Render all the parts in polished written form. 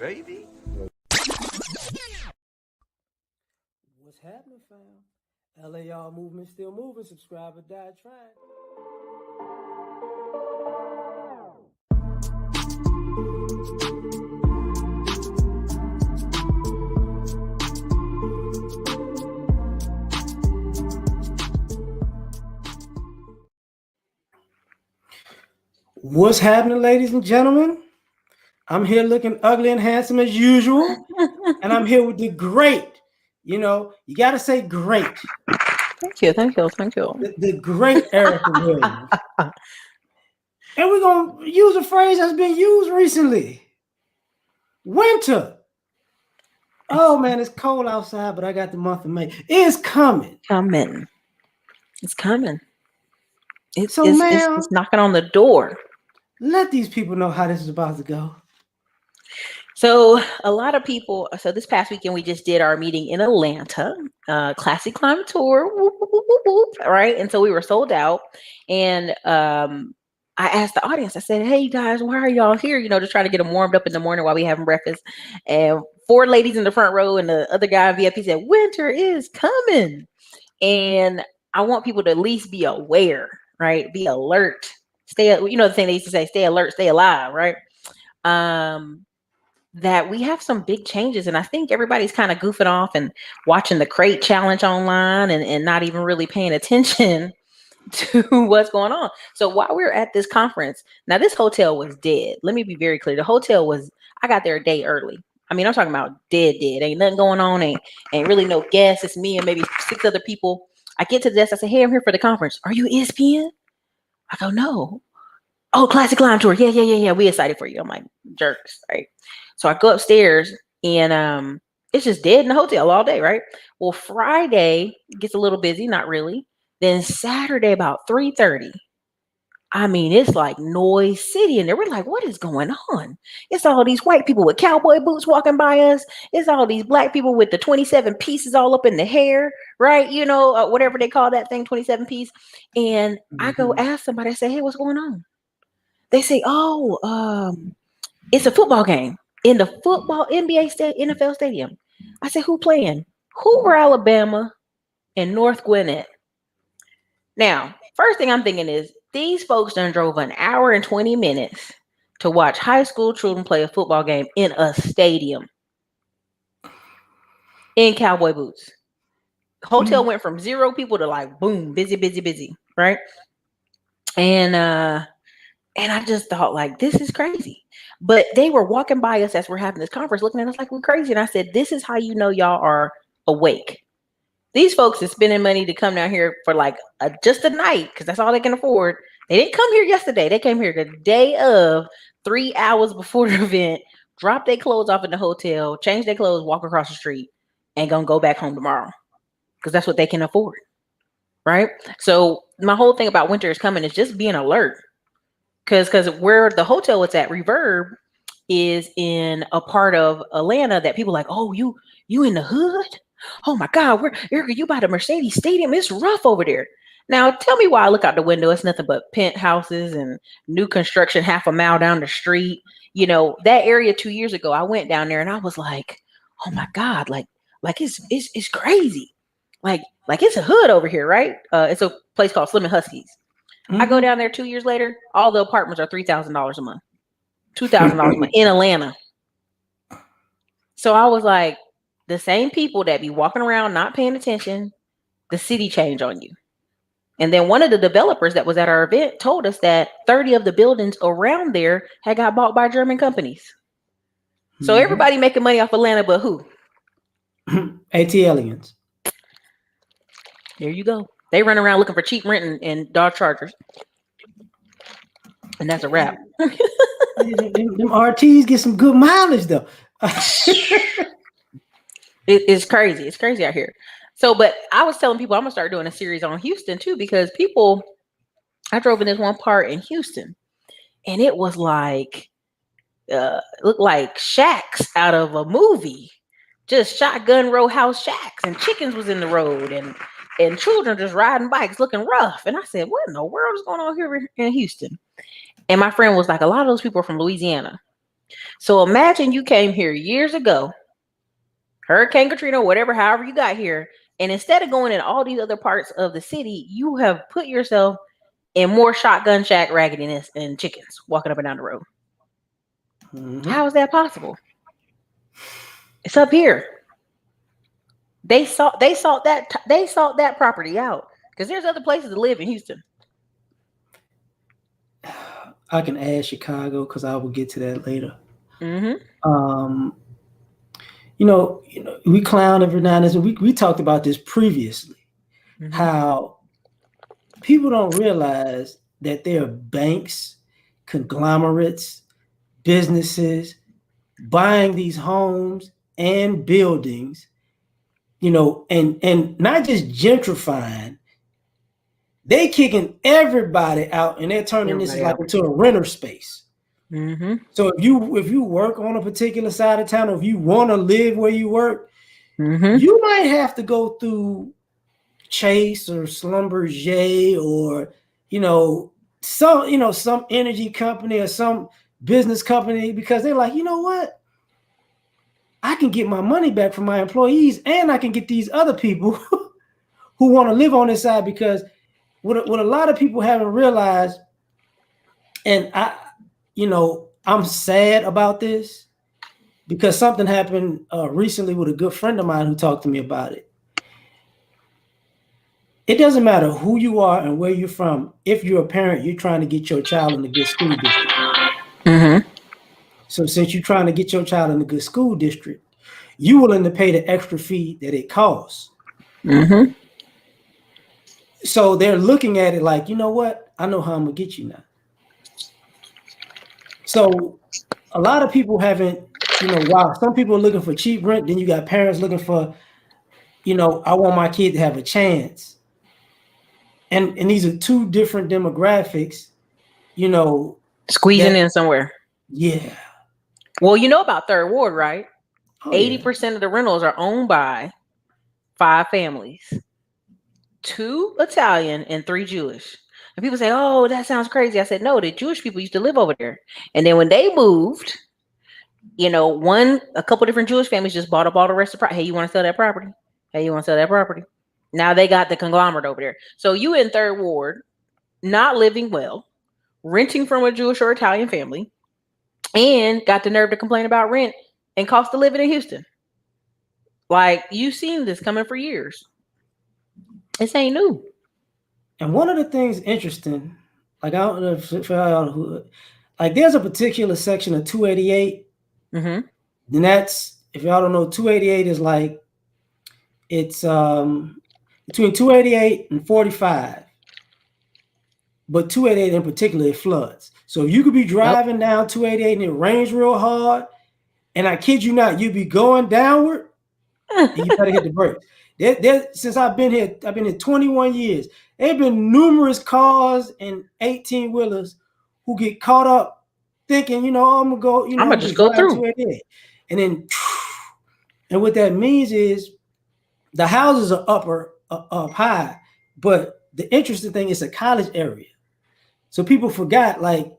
baby. What's happening, fam? L.A.R. movement still moving. Subscribe or die trying. What's happening, ladies and gentlemen? I'm here looking ugly and handsome as usual, and I'm here with the great. You know, you got to say great. Thank you. The great Ericka Williams. And we're going to use a phrase that's been used recently. Winter. Oh, man, it's cold outside, but I got the month of May. It's coming. It's coming. It's knocking on the door. Let these people know how this is about to go. So a lot of people, so this past weekend, we just did our meeting in Atlanta, Classic Climate Tour, whoop, whoop, whoop, whoop, whoop, right? And so we were sold out. And I asked the audience, I said, hey, guys, why are y'all here? You know, to try to get them warmed up in the morning while we having breakfast. And 4 ladies in the front row and the other guy in VIP said, winter is coming. And I want people to at least be aware, right? Be alert. Stay, you know, the thing they used to say, stay alert, stay alive, right? That we have some big changes. And I think everybody's kind of goofing off and watching the crate challenge online and not even really paying attention to what's going on. So while we're at this conference, now this hotel was dead. Let me be very clear. The hotel was, I got there a day early. I mean, I'm talking about dead. Ain't nothing going on. Ain't really no guests. It's me and maybe 6 other people. I get to the desk. I say, hey, I'm here for the conference. Are you ESPN? I go, no. Oh, Classic Climb Tour. Yeah. We excited for you. I'm like, jerks, right? So I go upstairs and it's just dead in the hotel all day, right? Well, Friday gets a little busy, not really. Then Saturday about 3:30, I mean, it's like noise city in there. We're like, what is going on? It's all these white people with cowboy boots walking by us. It's all these black people with the 27 pieces all up in the hair, right? You know, whatever they call that thing, 27 piece. And I go ask somebody, I say, hey, what's going on? They say, it's a football game in the football NFL stadium. I said, who playing? Hoover, Alabama, and North Gwinnett. Now, first thing I'm thinking is these folks done drove an hour and 20 minutes to watch high school children play a football game in a stadium in cowboy boots. Hotel went from 0 people to like, boom, busy, right? And I just thought, like, this is crazy. But they were walking by us as we're having this conference, looking at us like we're crazy. And I said, this is how you know y'all are awake. These folks are spending money to come down here for like just a night because that's all they can afford. They didn't come here yesterday. They came here the day of, 3 hours before the event, drop their clothes off in the hotel, change their clothes, walk across the street, and gonna go back home tomorrow because that's what they can afford, right? So my whole thing about winter is coming is just being alert. Because where the hotel it's at, Reverb, is in a part of Atlanta that people like, oh, you in the hood? Oh my God, Ericka, you by the Mercedes Stadium? It's rough over there. Now tell me why I look out the window. It's nothing but penthouses and new construction half a mile down the street. You know, that area 2 years ago, I went down there and I was like, oh my God, like it's crazy. Like it's a hood over here, right? It's a place called Slim and Huskies. I go down there 2 years later, all the apartments are $3,000 a month, $2,000 a month in Atlanta. So I was like, the same people that be walking around not paying attention, the city change on you. And then one of the developers that was at our event told us that 30 of the buildings around there had got bought by German companies. So everybody making money off Atlanta, but who? ATLians. There you go. They run around looking for cheap rent and Dodge Chargers. And that's a wrap. Them RTs get some good mileage, though. It's crazy. It's crazy out here. So, but I was telling people I'm going to start doing a series on Houston, too, because I drove in this one part in Houston, and it was like, looked like shacks out of a movie. Just shotgun row house shacks, and chickens was in the road, and children just riding bikes looking rough. And I said, what in the world is going on here in Houston? And my friend was like, a lot of those people are from Louisiana. So imagine you came here years ago, Hurricane Katrina, whatever, however you got here, and instead of going in all these other parts of the city, you have put yourself in more shotgun shack raggediness and chickens walking up and down the road. Mm-hmm. How is that possible? It's up here. They sought that property out because there's other places to live in Houston. I can add Chicago because I will get to that later. Mm-hmm. We clown every now and then. We talked about this previously, Mm-hmm. how people don't realize that there are banks, conglomerates, businesses buying these homes and buildings, and not just gentrifying. They kicking everybody out, and they're turning this like into a renter space. Mm-hmm. So if you work on a particular side of town, or if you want to live where you work, Mm-hmm. you might have to go through Chase or Schlumberger or some energy company or some business company, because they're like, you know what? I can get my money back from my employees, and I can get these other people who want to live on this side. Because what a lot of people haven't realized, and I'm sad about this because something happened recently with a good friend of mine who talked to me about it. It doesn't matter who you are and where you're from. If you're a parent, you're trying to get your child in a good school district. Mm-hmm. So since you're trying to get your child in a good school district, you're willing to pay the extra fee that it costs. Mm-hmm. So they're looking at it like, you know what? I know how I'm going to get you now. So a lot of people haven't, while some people are looking for cheap rent, then you got parents looking for, I want my kid to have a chance. And these are two different demographics, Squeezing in somewhere. Yeah. Well, you know about Third Ward, right? Oh, 80% of the rentals are owned by 5 families, 2 Italian and 3 Jewish. And people say, "Oh, that sounds crazy." I said, "No, the Jewish people used to live over there, and then when they moved, a couple different Jewish families just bought up all the rest of the property. Hey, you want to sell that property? Hey, you want to sell that property?" Now they got the conglomerate over there. So you in Third Ward, not living well, renting from a Jewish or Italian family, and got the nerve to complain about rent and cost of living in Houston. Like, you've seen this coming for years. This ain't new. And one of the things interesting, like I don't know if y'all who, like there's a particular section of 288. Mm-hmm. And that's, if y'all don't know, 288 is like, it's between 288 and 45. But 288 in particular, it floods. So you could be driving down 288 and it rains real hard, and I kid you not, you be going downward, and you better hit the brakes. Since I've been here 21 years. There have been numerous cars and 18-wheelers who get caught up thinking, I'm gonna go, I'm gonna just go through. 288. And what that means is the houses are up high, but the interesting thing is a college area. So people forgot, like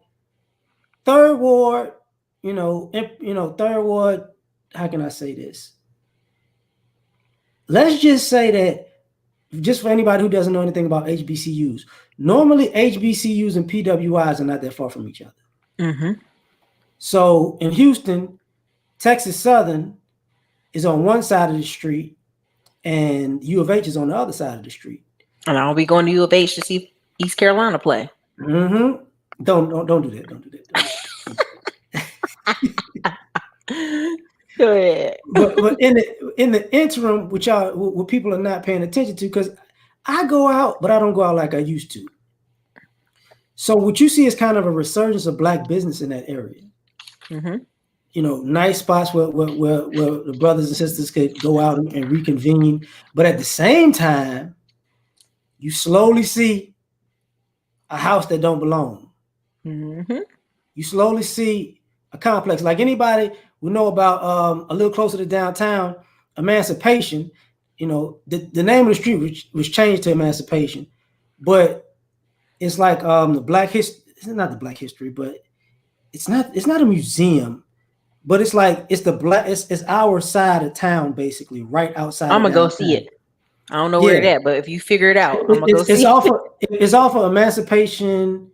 Third Ward, Third Ward, how can I say this? Let's just say that, just for anybody who doesn't know anything about HBCUs, normally HBCUs and PWIs are not that far from each other. Mm-hmm. So in Houston, Texas Southern is on one side of the street and U of H is on the other side of the street. And I'll be going to U of H to see East Carolina play. Mm-hmm. Don't do that. Don't do that. Go ahead. but in the interim, what people are not paying attention to, because I go out, but I don't go out like I used to. So what you see is kind of a resurgence of Black business in that area. Mm-hmm. Nice spots where the brothers and sisters could go out and reconvene. But at the same time, you slowly see a house that don't belong. Mm-hmm. You slowly see a complex. Like anybody who know about a little closer to downtown, Emancipation, the name of the street was changed to Emancipation, but it's like the Black history. It's not the Black history, but it's not a museum. but it's like it's the black. It's our side of town, basically, right outside I'm of gonna go see downtown. it. I don't know where Yeah, it at, but if you figure it out, I'm gonna go it's see off it. of Emancipation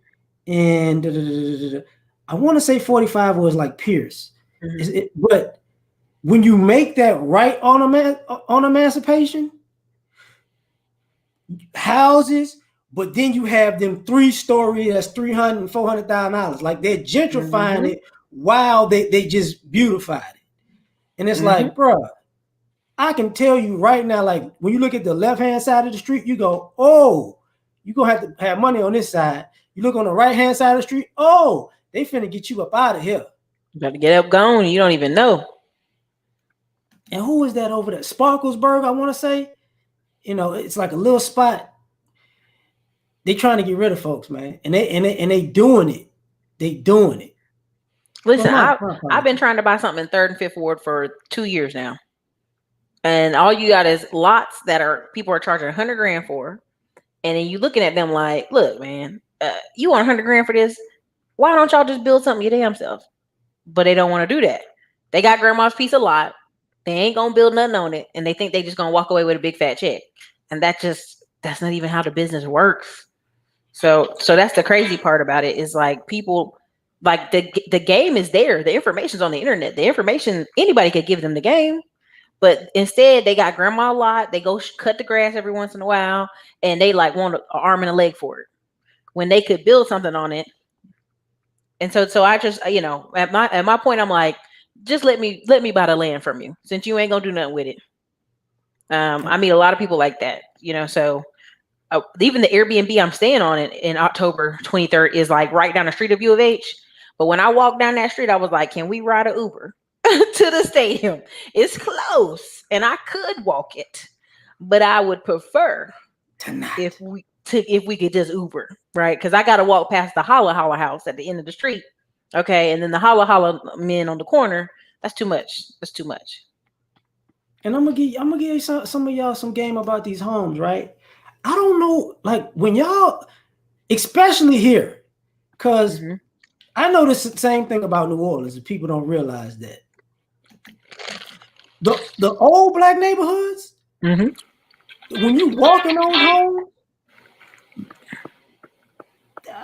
and I want to say 45 was like Pierce. But when you make that right on Emancipation, houses, but then you have them 3-story that's $300,000 $400,000. Like they're gentrifying it while they just beautified it. And it's like, bro, I can tell you right now, like when you look at the left-hand side of the street, you go, oh, you're gonna have to have money on this side. You look on the right-hand side of the street, oh, they finna get you up out of here. You got to get up gone. You don't even know. And who is that over there? Sparklesburg, I want to say. You know, it's like a little spot. They trying to get rid of folks, man, and they doing it. They doing it. Listen, I've been trying to buy something in 3rd and 5th Ward for 2 years now, and all you got is lots that are people are charging $100,000 for, and then you looking at them like, look, man, you want $100,000 for this? Why don't y'all just build something your damn self? But they don't want to do that. They got grandma's piece of lot. They ain't gonna build nothing on it, and they think they just gonna walk away with a big fat check, and that's not even how the business works. So that's the crazy part about it is like people like the game is there. The information's on the internet. The information, anybody could give them the game, but instead they got grandma a lot. They go cut the grass every once in a while, and they like want an arm and a leg for it when they could build something on it. And so I just, you know, at my point, I'm like, just let me buy the land from you since you ain't gonna do nothing with it. I meet a lot of people like that, you know, so. Even the Airbnb I'm staying on in October 23rd is like right down the street of U of H. But when I walked down that street, I was like, can we ride an Uber to the stadium? It's close and I could walk it, but I would prefer if we could just Uber, right? Because I got to walk past the Holla Holla house at the end of the street. Okay. And then the Holla Holla men on the corner. That's too much. That's too much. And I'm gonna give you some of y'all some game about these homes, right? I don't know, like when y'all, especially here, because I know the same thing about New Orleans, and people don't realize that. The old black neighborhoods, when you walk in those homes,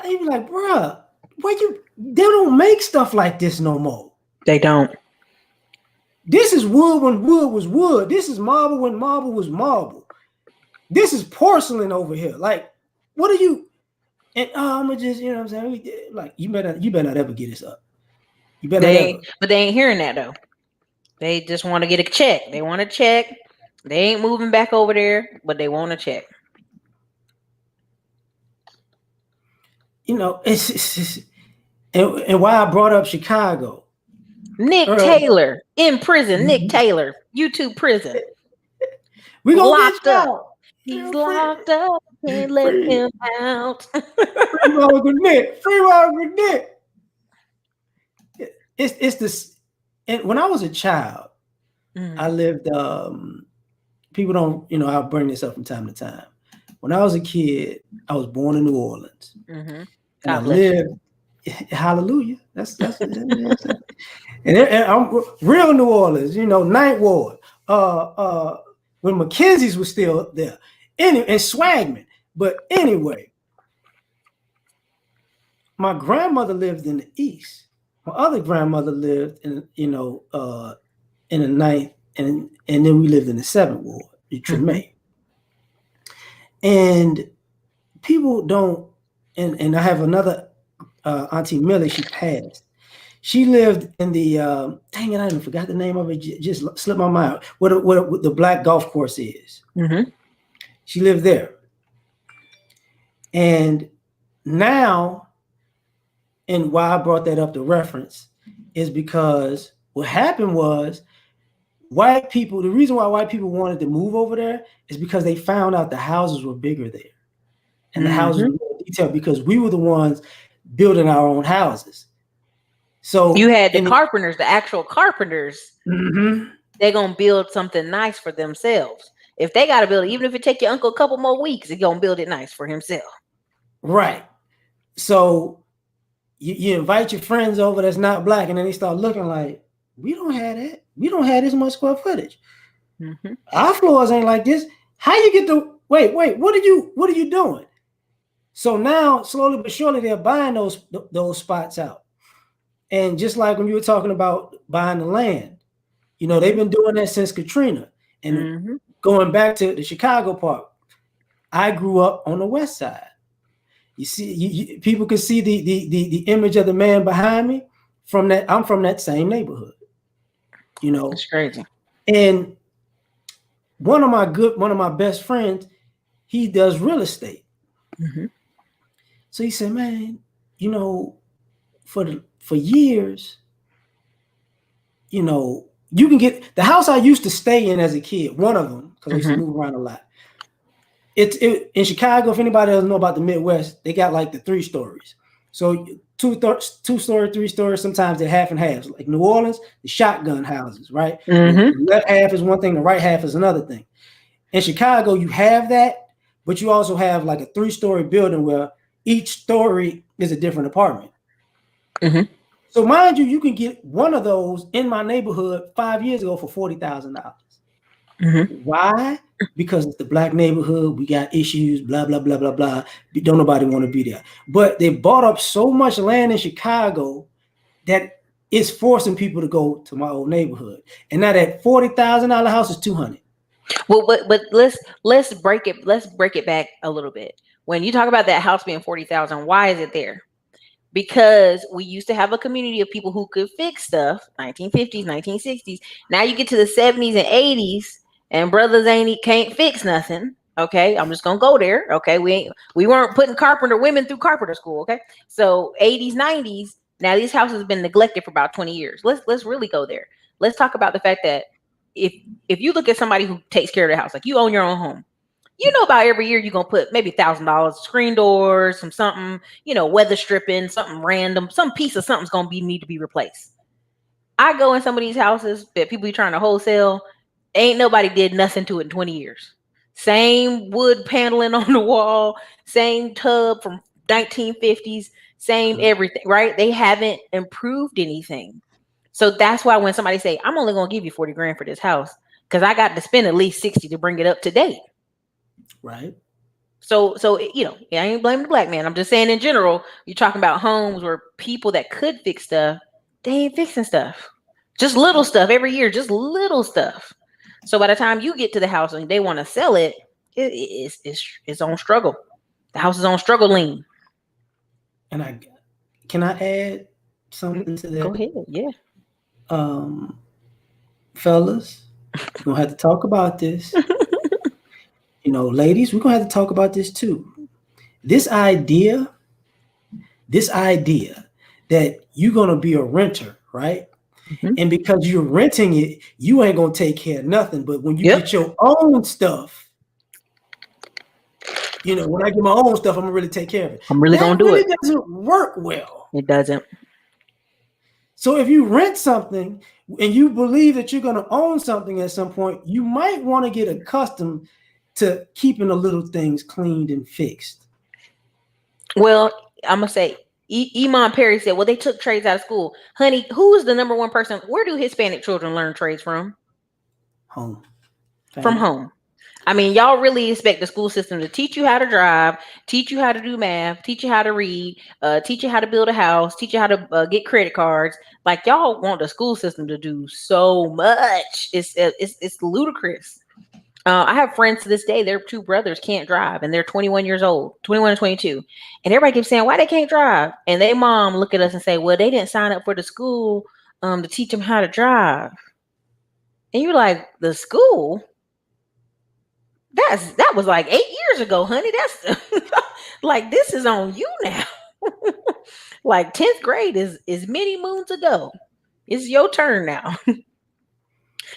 you be like, bruh, they don't make stuff like this no more. They don't. This is wood when wood was wood. This is marble when marble was marble. This is porcelain over here. Like, what are you? And I'm gonna just, you know what I'm saying? Like, you better not ever get this up. You better not ever. But they ain't hearing that though. They just want to get a check. They want a check. They ain't moving back over there, but they want a check. You know, it's and why I brought up Chicago. Nick Taylor in prison. Nick Taylor, YouTube prison. We gonna locked get up. He's locked up. Can't let him out. Free Margaret Nick. Free Margaret Nick. It's this. And when I was a child, I lived. People don't, you know, I'll bring this up from time to time. When I was a kid, I was born in New Orleans, and I lived. Hallelujah. That's and I'm real New Orleans. You know, Ninth Ward. When Mackenzie's was still there, and Swagman. But anyway, my grandmother lived in the East. My other grandmother lived in, you know, in the 9th, and then we lived in the 7th Ward, the Treme. And people don't, and I have another Auntie Millie, she passed. She lived in the, dang it, I even forgot the name of it, just slipped my mind, what the black golf course is. She lived there. And now, and why I brought that up to reference is because what happened was white people, the reason why white people wanted to move over there is because they found out the houses were bigger there. And the houses were more detailed because we were the ones building our own houses. So you had the carpenters, the actual carpenters, they're going to build something nice for themselves. If they got to build it, even if it take your uncle a couple more weeks, he's going to build it nice for himself. Right. So you invite your friends over that's not black, and then they start looking like, We don't have that. We don't have this much square footage. Mm-hmm. Our floors ain't like this. How you get the wait? What are you doing? So now, slowly but surely, they're buying those spots out. And just like when you were talking about buying the land, they've been doing that since Katrina. And going back to the Chicago part, I grew up on the west side. You see, people can see the image of the man behind me from that. I'm from that same neighborhood. It's crazy. And one of my best friends, he does real estate. Mm-hmm. So he said, man, for years, you can get the house I used to stay in as a kid, one of them, because I used to move around a lot. It's in Chicago. If anybody doesn't know about the Midwest, they got like the 3 stories. So 2-story, 3 stories. Sometimes they're half and half. Like New Orleans, the shotgun houses, right? The left half is one thing, the right half is another thing. In Chicago, you have that, but you also have like a 3-story building where each story is a different apartment. Mm-hmm. So mind you, you can get one of those in my neighborhood 5 years ago for $40,000. Mm-hmm. Why? Because it's the black neighborhood. We got issues, blah, blah, blah, blah, blah. Don't nobody want to be there. But they bought up so much land in Chicago that it's forcing people to go to my old neighborhood. And now that $40,000 house is $200,000. Well, but let's break it back a little bit. When you talk about that house being 40,000, why is it there? Because we used to have a community of people who could fix stuff, 1950s, 1960s. Now you get to the 70s and 80s, and brothers can't fix nothing. Okay, I'm just gonna go there. Okay, we weren't putting women through carpenter school. Okay, so 80s, 90s. Now these houses have been neglected for about 20 years. Let's really go there. Let's talk about the fact that if you look at somebody who takes care of the house, like you own your own home, about every year you're going to put maybe $1,000 screen doors, something, weather stripping, something random, some piece of something's going to need to be replaced. I go in some of these houses that people be trying to wholesale, ain't nobody did nothing to it in 20 years. Same wood paneling on the wall, same tub from 1950s, same everything, right? They haven't improved anything. So that's why when somebody say, I'm only going to give you 40 grand for this house, because I got to spend at least 60 to bring it up to date. Right. So I ain't blaming the black man. I'm just saying in general, you're talking about homes where people that could fix stuff, they ain't fixing stuff. Just little stuff every year, just little stuff. So by the time you get to the house and they want to sell it, it's on struggle. The house is on struggle lane. And can I add something to that? Go ahead, yeah. Fellas, we're gonna have to talk about this. Ladies, we're gonna have to talk about this too. This idea that you're gonna be a renter, right? Mm-hmm. And because you're renting it, you ain't gonna take care of nothing. But when you get your own stuff, when I get my own stuff, I'm gonna really take care of it. I'm really gonna do it. It doesn't work well. It doesn't. So if you rent something and you believe that you're gonna own something at some point, you might want to get accustomed to keeping the little things cleaned and fixed. Well, I'm gonna say Iman Perry said, well, they took trades out of school. Honey, who is the number one person? Where do Hispanic children learn trades from? Home. From home. I mean, y'all really expect the school system to teach you how to drive, teach you how to do math, teach you how to read, teach you how to build a house, teach you how to get credit cards. Like, y'all want the school system to do so much. It's ludicrous. I have friends to this day, their 2 brothers can't drive and they're 21 years old, 21 and 22. And everybody keeps saying, why they can't drive? And their mom look at us and say, well, they didn't sign up for the school to teach them how to drive. And you're like, the school? That was like 8 years ago, honey. That's like, this is on you now. Like 10th grade is many moons ago. It's your turn now.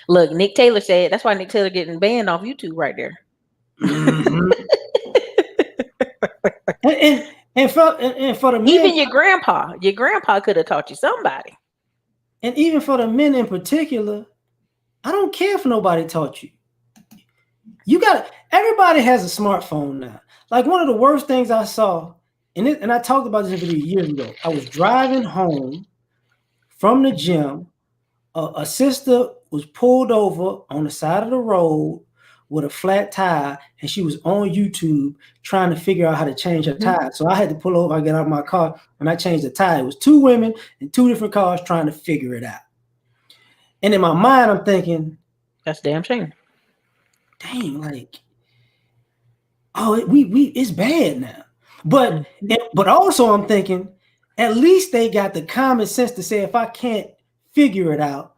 Look, Nick Taylor said, that's why Nick Taylor getting banned off YouTube right there. Mm-hmm. and for the men, even your grandpa could have taught you somebody. And even for the men in particular, I don't care if nobody taught you. Everybody has a smartphone now. Like, one of the worst things I saw, and I talked about this video years ago. I was driving home from the gym a sister was pulled over on the side of the road with a flat tire, and she was on YouTube trying to figure out how to change her tire. So I had to pull over, I get out of my car, and I changed the tire. It was 2 women in 2 different cars trying to figure it out. And in my mind, I'm thinking, that's a damn shame. Dang, like, oh, it's bad now. But also I'm thinking, at least they got the common sense to say, if I can't figure it out,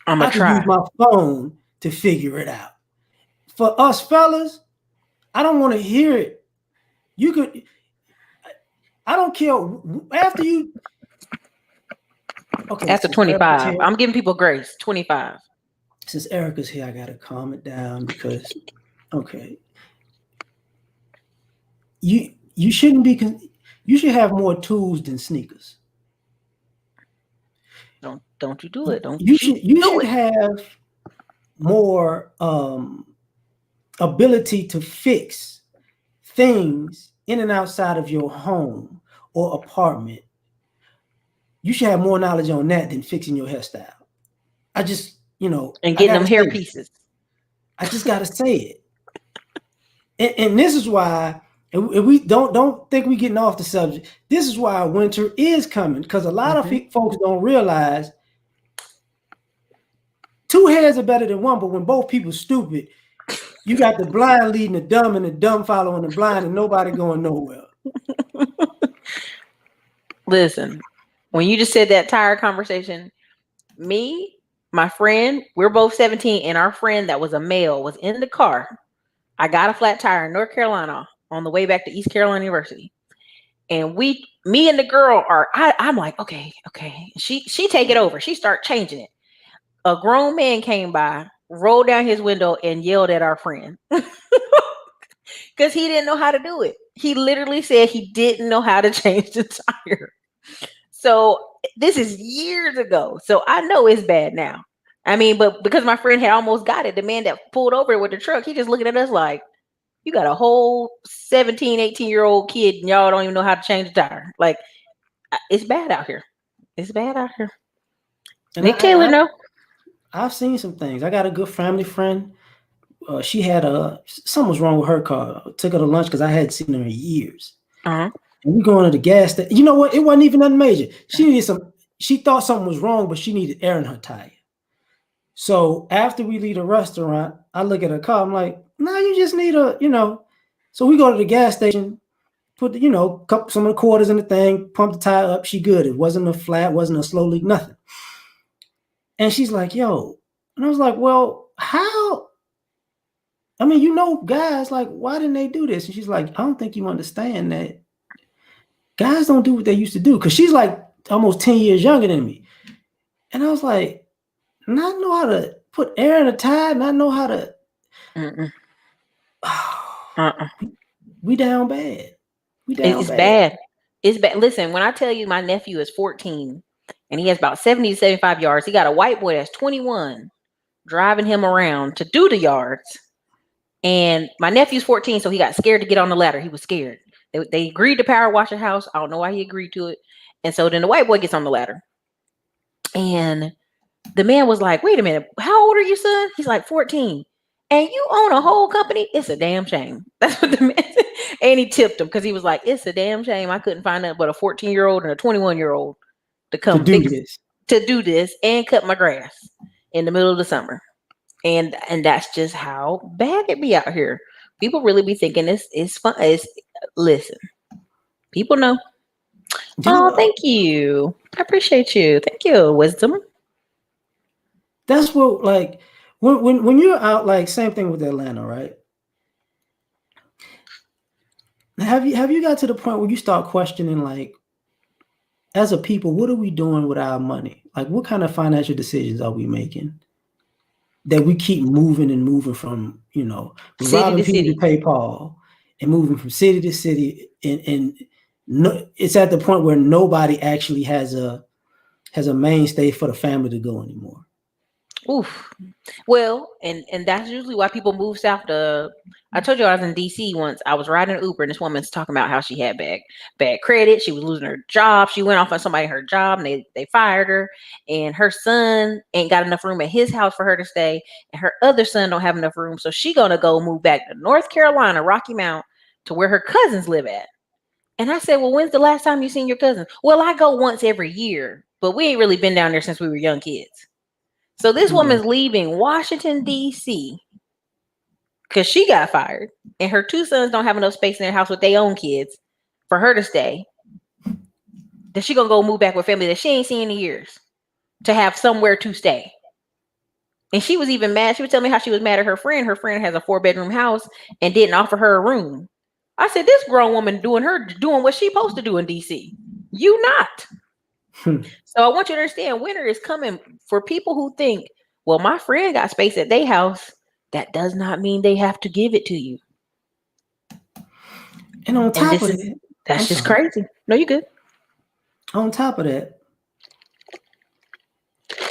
I can use my phone to figure it out. For us fellas, I don't want to hear it. You could, I don't care after you. Okay. After 25, I'm giving people grace. 25. Since Ericka's here, I gotta calm it down because, okay, you shouldn't be. You should have more tools than sneakers. Don't you do it? You should have more ability to fix things in and outside of your home or apartment. You should have more knowledge on that than fixing your hairstyle. I just, and getting them hair pieces. I just gotta say it. And this is why, and we don't think we're getting off the subject. This is why winter is coming, because a lot of folks don't realize 2 heads are better than 1, but when both people stupid, you got the blind leading the dumb and the dumb following the blind, and nobody going nowhere. Listen, when you just said that tire conversation, me, my friend, we're both 17, and our friend that was a male was in the car. I got a flat tire in North Carolina on the way back to East Carolina University. And me and the girl I'm like, okay. She take it over. She start changing it. A grown man came by, rolled down his window, and yelled at our friend because he didn't know how to do it. He literally said he didn't know how to change the tire. So this is years ago. So I know it's bad now. I mean, but because my friend had almost got it, the man that pulled over with the truck, he just looking at us like, you got a whole 17, 18-year-old kid and y'all don't even know how to change the tire. Like, it's bad out here. It's bad out here. And Nick Taylor, no. I've seen some things. I got a good family friend. She had something was wrong with her car. I took her to lunch because I hadn't seen her in years. And we going to the gas station. You know what? It wasn't even nothing major. She thought something was wrong, but she needed air in her tire. So after we leave the restaurant, I look at her car. I'm like, no, you just need So we go to the gas station, put some of the quarters in the thing, pump the tire up. She good. It wasn't a flat, wasn't a slow leak, nothing. And she's like, yo. And I was like, well, how? I mean, guys, like, why didn't they do this? And she's like, I don't think you understand that guys don't do what they used to do. Because she's like almost 10 years younger than me. And I was like, not know how to put air in a tire, not know how to. We down bad. It's bad. It's bad. Listen, when I tell you my nephew is 14 and he has about 70 to 75 yards, he got a white boy that's 21 driving him around to do the yards. And my nephew's 14, so he got scared to get on the ladder. He was scared. They agreed to power wash the house. I don't know why he agreed to it. And so then the white boy gets on the ladder. And the man was like, wait a minute, how old are you, son? He's like 14. And you own a whole company? It's a damn shame. That's what the man said. And he tipped him because he was like, it's a damn shame. I couldn't find nothing but a 14-year-old and a 21-year-old to come to do this and cut my grass in the middle of the summer. And that's just how bad it be out here. People really be thinking it's fun. Listen, people know. Oh, thank you. I appreciate you. Thank you, Wisdom. That's what, like, when you're out, like, same thing with Atlanta, right? Have you got to the point where you start questioning, like, as a people, what are we doing with our money? Like, what kind of financial decisions are we making that we keep moving from, robbing people to pay Paul and moving from city to city, and it's at the point where nobody actually has a mainstay for the family to go anymore. Oof. Well, and that's usually why people move south to. I told you I was in DC once. I was riding an Uber and this woman's talking about how she had bad credit. She was losing her job. She went off on somebody her job and they fired her. And her son ain't got enough room at his house for her to stay. And her other son don't have enough room. So she gonna go move back to North Carolina, Rocky Mount, to where her cousins live at. And I said, well, when's the last time you seen your cousins? Well, I go once every year, but we ain't really been down there since we were young kids. So this Yeah. woman's leaving Washington, D.C. because she got fired and her two sons don't have enough space in their house with their own kids for her to stay. Then she gonna go move back with family that she ain't seen in years to have somewhere to stay. And she was even mad. She was telling me how she was mad at her friend. Her friend has a 4-bedroom house and didn't offer her a room. I said, this grown woman doing what she's supposed to do in DC. You not. So I want you to understand winter is coming for people who think, well, my friend got space at their house. That does not mean they have to give it to you. And on And top of that, that's I'm just sorry. crazy. No, you good. On top of that,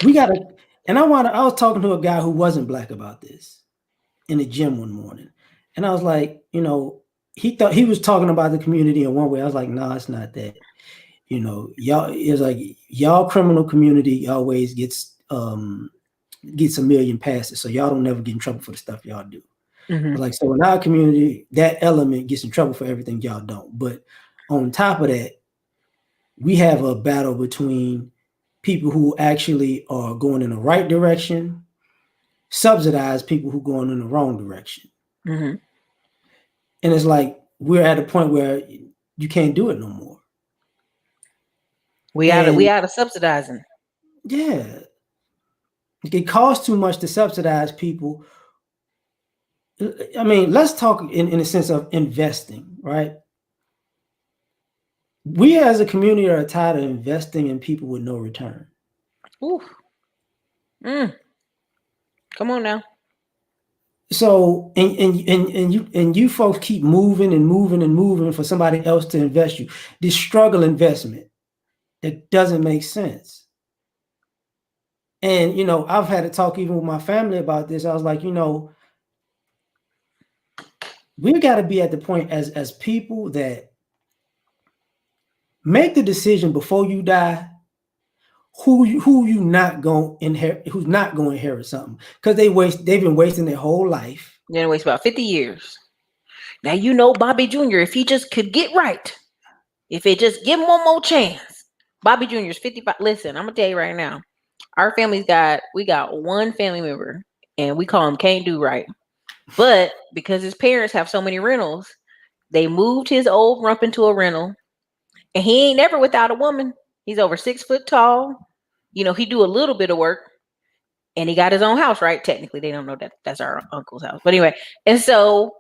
we gotta. And I was talking to a guy who wasn't black about this in the gym one morning, and I was like, he thought he was talking about the community in one way. I was like, no, it's not that. Y'all, it's like y'all criminal community always gets a million passes, so y'all don't never get in trouble for the stuff y'all do. Mm-hmm. Like, so in our community, that element gets in trouble for everything y'all don't. But on top of that, we have a battle between people who actually are going in the right direction, subsidize people who going in the wrong direction. Mm-hmm. And it's like we're at a point where you can't do it no more. We And out of subsidizing. yeah, it costs too much to subsidize people. I mean, let's talk in the sense of investing, right? We as a community are tired of investing in people with no return. Ooh. Come on now. So and you folks keep moving and moving and moving for somebody else to invest you. This struggle investment that doesn't make sense. And I've had to talk even with my family about this. I was like, we got to be at the point as people that make the decision before you die who you not going to inherit, who's not going to inherit something, because they've been wasting their whole life. Then it waits about 50 years. Now Bobby Jr., if he just could get right, if it just give him one more chance. Bobby Jr. is 55. Listen, I'm gonna tell you right now. Our we got one family member and we call him can't do right. But because his parents have so many rentals, they moved his old rump into a rental. And he ain't never without a woman. He's over 6 foot tall. He do a little bit of work. And he got his own house, right? Technically, they don't know that that's our uncle's house. But anyway, and so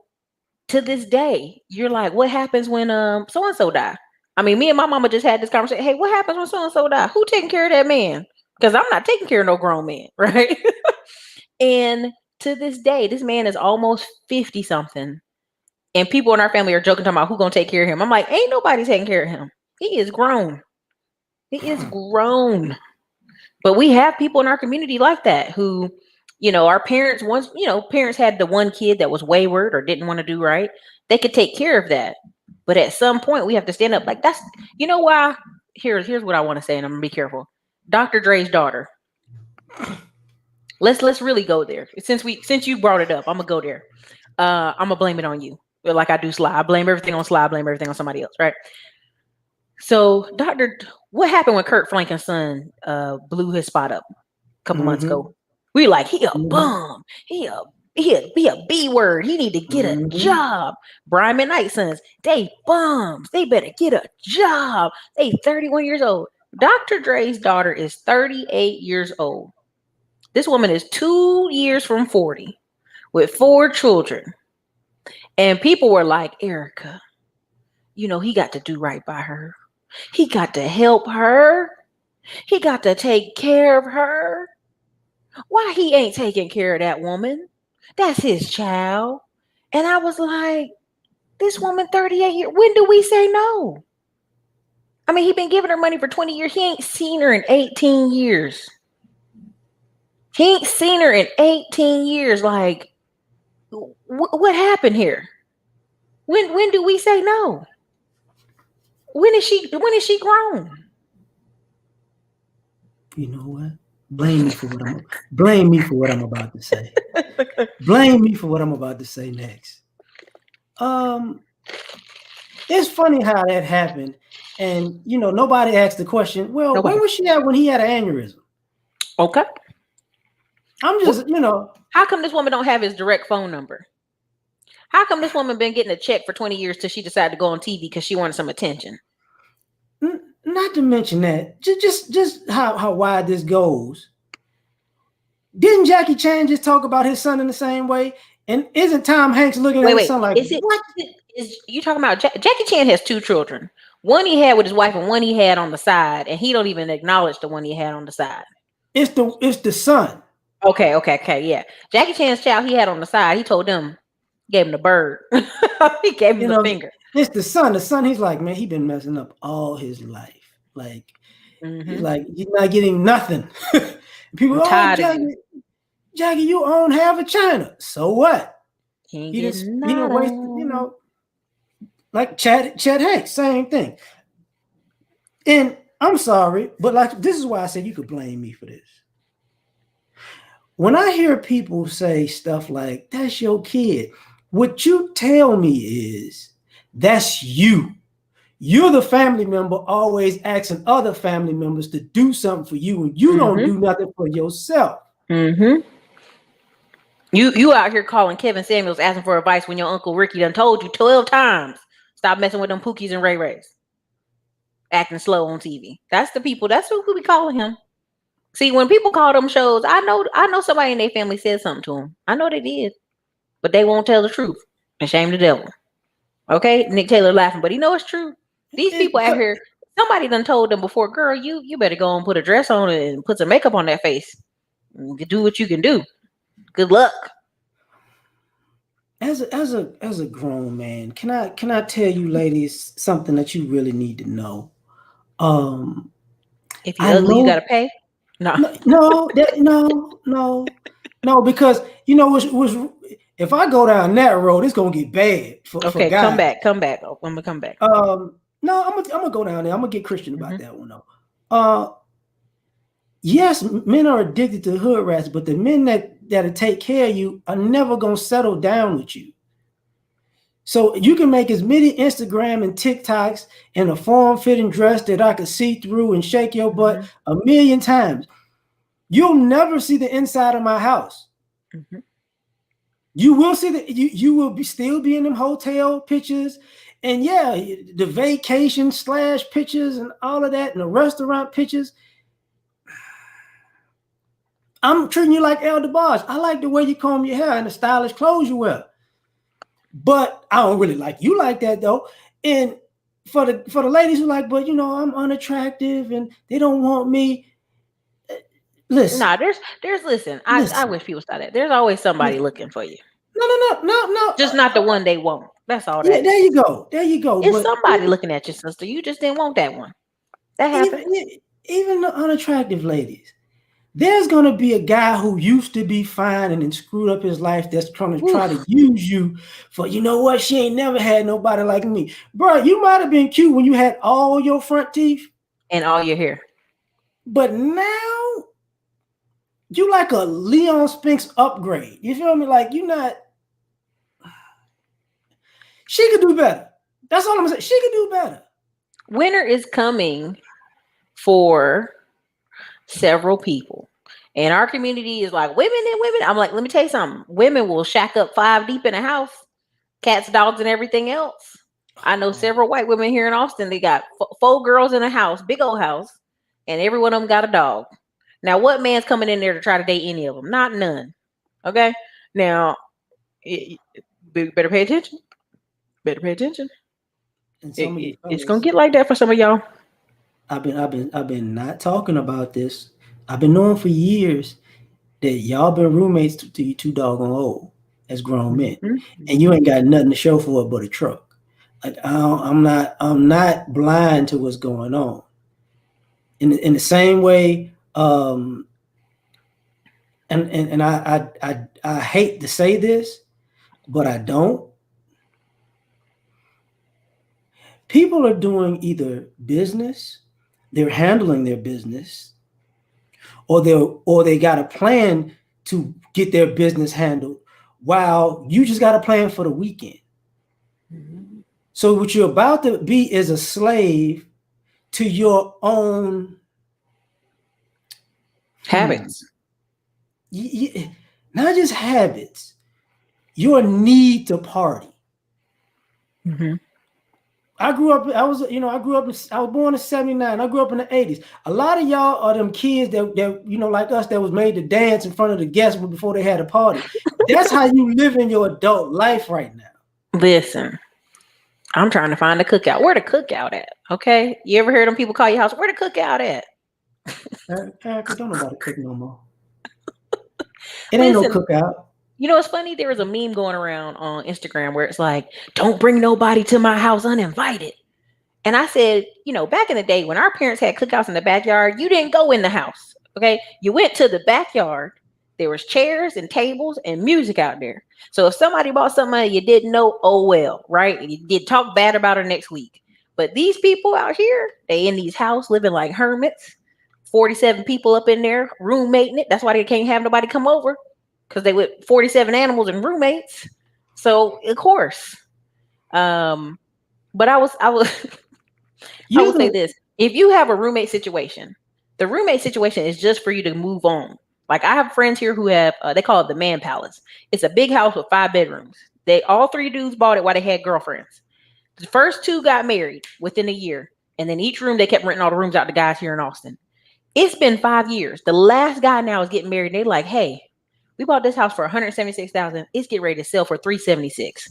to this day, you're like, what happens when so and so die? I mean, me and my mama just had this conversation. Hey, what happens when so and so die? Who taking care of that man? Because I'm not taking care of no grown man, right? And to this day, this man is almost 50 something. And people in our family are joking talking about who gonna take care of him. I'm like, ain't nobody taking care of him. He is grown. He is grown. But we have people in our community like that who, our parents once, parents had the one kid that was wayward or didn't want to do right. They could take care of that. But at some point we have to stand up. Like that's, why? Here's what I want to say, and I'm gonna be careful. Dr. Dre's daughter. Let's really go there. Since you brought it up, I'm gonna go there. I'm gonna blame it on you. Like I do Sly. I blame everything on Sly, I blame everything on somebody else, right? So, what happened when Kurt Franklin's son blew his spot up a couple months ago? We like, he a bum. He a B word. He need to get a job. Brian McKnight's sons, they bums. They better get a job. They 31 years old. Dr. Dre's daughter is 38 years old. This woman is 2 years from 40 with 4 children. And people were like, Ericka, he got to do right by her. He got to help her. He got to take care of her. Why he ain't taking care of that woman? That's his child. And I was like, this woman 38 years, when do we say no? I mean, he been giving her money for 20 years. He ain't seen her in 18 years. He ain't seen her in 18 years. Like, what happened here? When do we say no? When is she grown? You know what? Blame me for what I'm about to say. Blame me for what I'm about to say next. It's funny how that happened. And nobody asked the question, well, Nobody. where was she at when he had an aneurysm? Okay. I'm just, How come this woman don't have his direct phone number? How come this woman been getting a check for 20 years till she decided to go on TV because she wanted some attention? Not to mention that, just how wide this goes. Didn't Jackie Chan just talk about his son in the same way? And isn't Tom Hanks looking at his son like, what? You talking about Jackie Chan has 2 children. One he had with his wife and one he had on the side, and he don't even acknowledge the one he had on the side. It's the son. Okay, yeah. Jackie Chan's child he had on the side, he told them, gave him the bird. He gave him the finger. It's the son. The son, he's like, man, he been messing up all his life. Like, he's like, he's not getting nothing. People, Jackie, you own half of China. So what? He didn't waste, like Chet Hanks, same thing. And I'm sorry, but like, this is why I said you could blame me for this. When I hear people say stuff like, that's your kid, what you tell me is, that's you. You're the family member always asking other family members to do something for you, and you don't do nothing for yourself. You out here calling Kevin Samuels asking for advice when your Uncle Ricky done told you 12 times, stop messing with them Pookies and Ray Rays. Acting slow on TV. That's the people. That's who we calling him. See, when people call them shows, I know somebody in their family said something to them. I know they did, but they won't tell the truth. And shame the devil. Okay, Nick Taylor laughing, but he know it's true. These people out here, somebody done told them before, girl, you better go and put a dress on and put some makeup on that face. You can do what you can do. Good luck. As a grown man, can I tell you ladies something that you really need to know? If you're ugly, you gotta pay. No, because if I go down that road, it's gonna get bad for guys. Come back. Oh, I'm gonna come back. No, I'm gonna go down there. I'm gonna get Christian about that one though. Yes, men are addicted to hood rats, but the men that take care of you are never gonna settle down with you. So you can make as many Instagram and TikToks in a form-fitting dress that I could see through and shake your butt 1,000,000 times. You'll never see the inside of my house. You will see you will still be in them hotel pictures, and the vacation / pictures and all of that, and the restaurant pictures. I'm treating you like El DeBarge. I like the way you comb your hair and the stylish clothes you wear. But I don't really like you like that though. And for the ladies who like, but I'm unattractive and they don't want me. Listen. Nah, listen. I wish people saw that. There's always somebody looking for you. No. Just not the one they want. That's all that. Yeah, there you go. It's somebody looking at you, sister. You just didn't want that one. That happened. Even the unattractive ladies. There's going to be a guy who used to be fine and then screwed up his life that's trying to try to use you for, what? She ain't never had nobody like me. Bro, you might have been cute when you had all your front teeth. And all your hair. But now, you like a Leon Spinks upgrade. You feel me? Like, you're not. She could do better. That's all I'm saying. She could do better. Winter is coming for several people, and our community is like women. I'm like, let me tell you something. Women will shack up 5 deep in a house, cats, dogs, and everything else. I know several white women here in Austin. They got 4 girls in a house, big old house, and every one of them got a dog. Now, what man's coming in there to try to date any of them? Not none. Okay. Now, better pay attention. It's gonna get like that for some of y'all. I've been not talking about this. I've been knowing for years that y'all been roommates till you too doggone old as grown men, and you ain't got nothing to show for it but a truck. Like, I'm not blind to what's going on. In the same way, and I hate to say this, but I don't. People are doing either business, they're handling their business, or they got a plan to get their business handled, while you just got a plan for the weekend. Mm-hmm. So what you're about to be is a slave to your own Habits. Not just habits, your need to party. Mm-hmm. I grew up, I was born in 79. I grew up in the 80s. A lot of y'all are them kids that like us, that was made to dance in front of the guests before they had a party. That's how you live in your adult life right now. Listen, I'm trying to find a cookout. Where the cookout at? Okay. You ever heard them people call your house? Where the cookout at? Ericka, don't nobody cook no more. It ain't no Listen, cookout. you know, it's funny. There was a meme going around on Instagram where it's like, don't bring nobody to my house uninvited. And I said, back in the day when our parents had cookouts in the backyard, you didn't go in the house. Okay. You went to the backyard. There was chairs and tables and music out there. So if somebody bought something you didn't know, oh well, right? And you did talk bad about her next week. But these people out here, they in these houses living like hermits. 47 people up in there, roommating it. That's why they can't have nobody come over. Because they with 47 animals and roommates. So of course. But I was I will say this. If you have a roommate situation, the roommate situation is just for you to move on. Like I have friends here who have, they call it the man palace. It's a big house with 5 bedrooms. All 3 dudes bought it while they had girlfriends. The first 2 got married within a year. And then each room, they kept renting all the rooms out to guys here in Austin. It's been 5 years. The last guy now is getting married. And they're like, hey, we bought this house for $176,000. It's getting ready to sell for $376,000.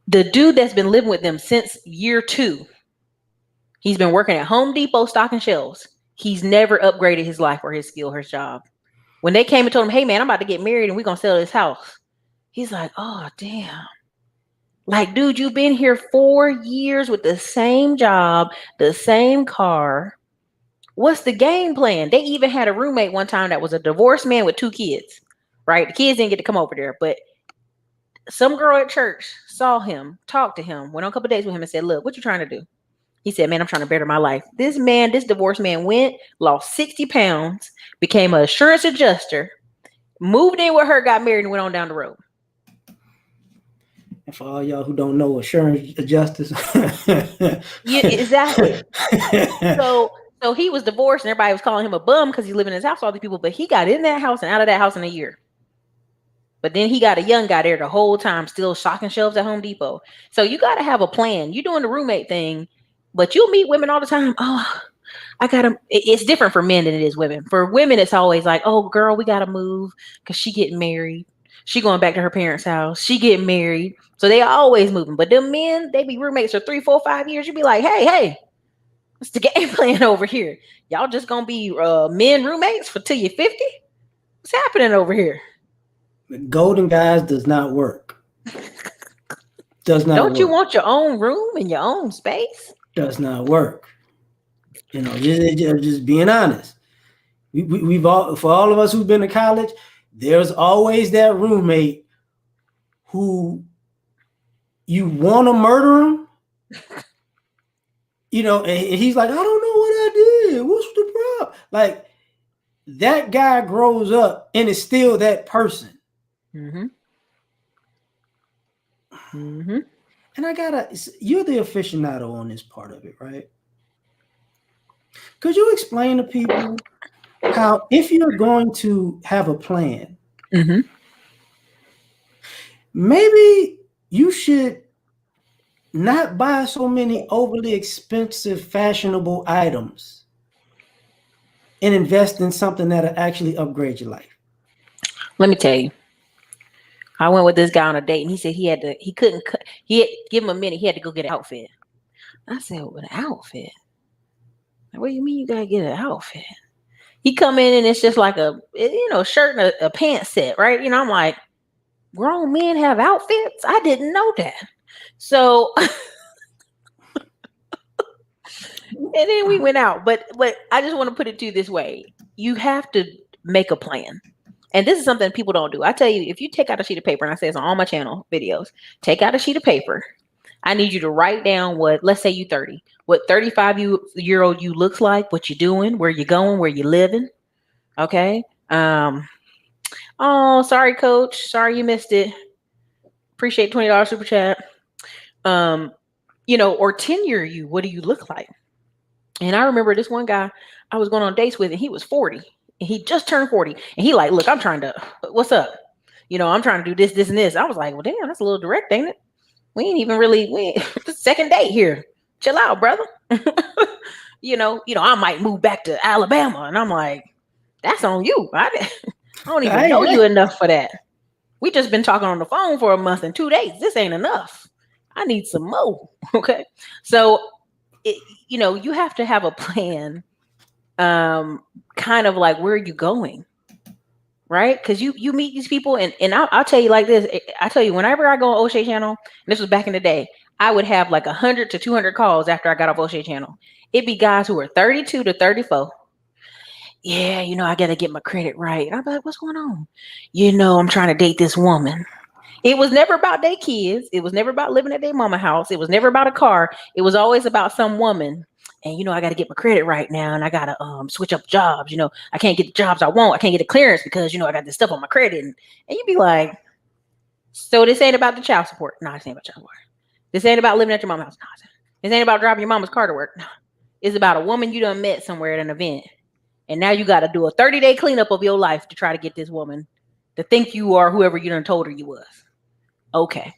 The dude that's been living with them since year 2, he's been working at Home Depot stocking shelves. He's never upgraded his life or his skill or his job. When they came and told him, hey man, I'm about to get married and we're going to sell this house. He's like, oh damn. Like, dude, you've been here 4 years with the same job, the same car. What's the game plan? They even had a roommate one time that was a divorced man with 2 kids, right? The kids didn't get to come over there, but some girl at church saw him, talked to him, went on a couple of days with him and said, look, what you trying to do? He said, man, I'm trying to better my life. This divorced man went, lost 60 pounds, became an insurance adjuster, moved in with her, got married, and went on down the road. And for all y'all who don't know, insurance adjusters. Yeah, exactly. So he was divorced and everybody was calling him a bum because he lived in his house with all these people, but he got in that house and out of that house in a year. But then he got a young guy there the whole time, still stocking shelves at Home Depot. So you got to have a plan. You're doing the roommate thing, but you'll meet women all the time. Oh, it's different for men than it is women. For women, it's always like, oh, girl, we got to move because she getting married. She going back to her parents' house. She getting married. So they always moving. But them men, they be roommates for 3, 4, 5 years. You be like, hey, what's the game plan over here? Y'all just going to be men roommates till you're 50? What's happening over here? Golden guys does not work. Does not Don't work. you want your own room and your own space? Does not work. Just being honest. We've all, for all of us who've been to college, there's always that roommate who you want to murder him. And he's like, I don't know what I did. What's the problem? Like, that guy grows up and is still that person. Mm-hmm. Mm-hmm. And you're the aficionado on this part of it, right? Could you explain to people how, if you're going to have a plan, Mm-hmm. maybe you should not buy so many overly expensive, fashionable items and invest in something that'll actually upgrade your life? Let me tell you. I went with this guy on a date and he said he had give him a minute. He had to go get an outfit. I said, what, an outfit? What do you mean you gotta get an outfit? He come in and it's just like a shirt and a pants set, right? I'm like, grown men have outfits? I didn't know that. So and then we went out. But I just want to put it to you this way. You have to, make a plan. And this is something people don't do. I tell you, if you take out a sheet of paper, and I say it's on all my channel videos, take out a sheet of paper. I need you to write down what, let's say you 30, what 35-year-old you looks like, what you're doing, where you're going, where you're living. Okay. Oh, sorry, coach. Sorry you missed it. Appreciate $20 super chat. Or tenure you, what do you look like? And I remember this one guy I was going on dates with, and he was 40, and he just turned 40. And he like, look, I'm trying to, what's up? I'm trying to do this, this, and this. I was like, well, damn, that's a little direct, ain't it? We ain't even really, second date here. Chill out, brother. I might move back to Alabama. And I'm like, that's on you. I don't even know you enough for that. We just been talking on the phone for a month and 2 days. This ain't enough. I need some more. Okay. So, you have to have a plan, kind of like, where are you going? Right? Because you meet these people, and I'll tell you like this. I tell you, whenever I go on O'Shea channel, and this was back in the day, I would have like 100 to 200 calls after I got off O'Shea channel. It'd be guys who were 32 to 34. Yeah, I got to get my credit right. And I'm like, what's going on? I'm trying to date this woman. It was never about their kids. It was never about living at their mama house. It was never about a car. It was always about some woman. And, I got to get my credit right now. And I got to switch up jobs. I can't get the jobs I want. I can't get a clearance because, I got this stuff on my credit. And you'd be like, so this ain't about the child support. No, this ain't about child support. This ain't about living at your mama's house. No, this ain't about driving your mama's car to work. No, it's about a woman you done met somewhere at an event. And now you got to do a 30-day cleanup of your life to try to get this woman to think you are whoever you done told her you was. Okay.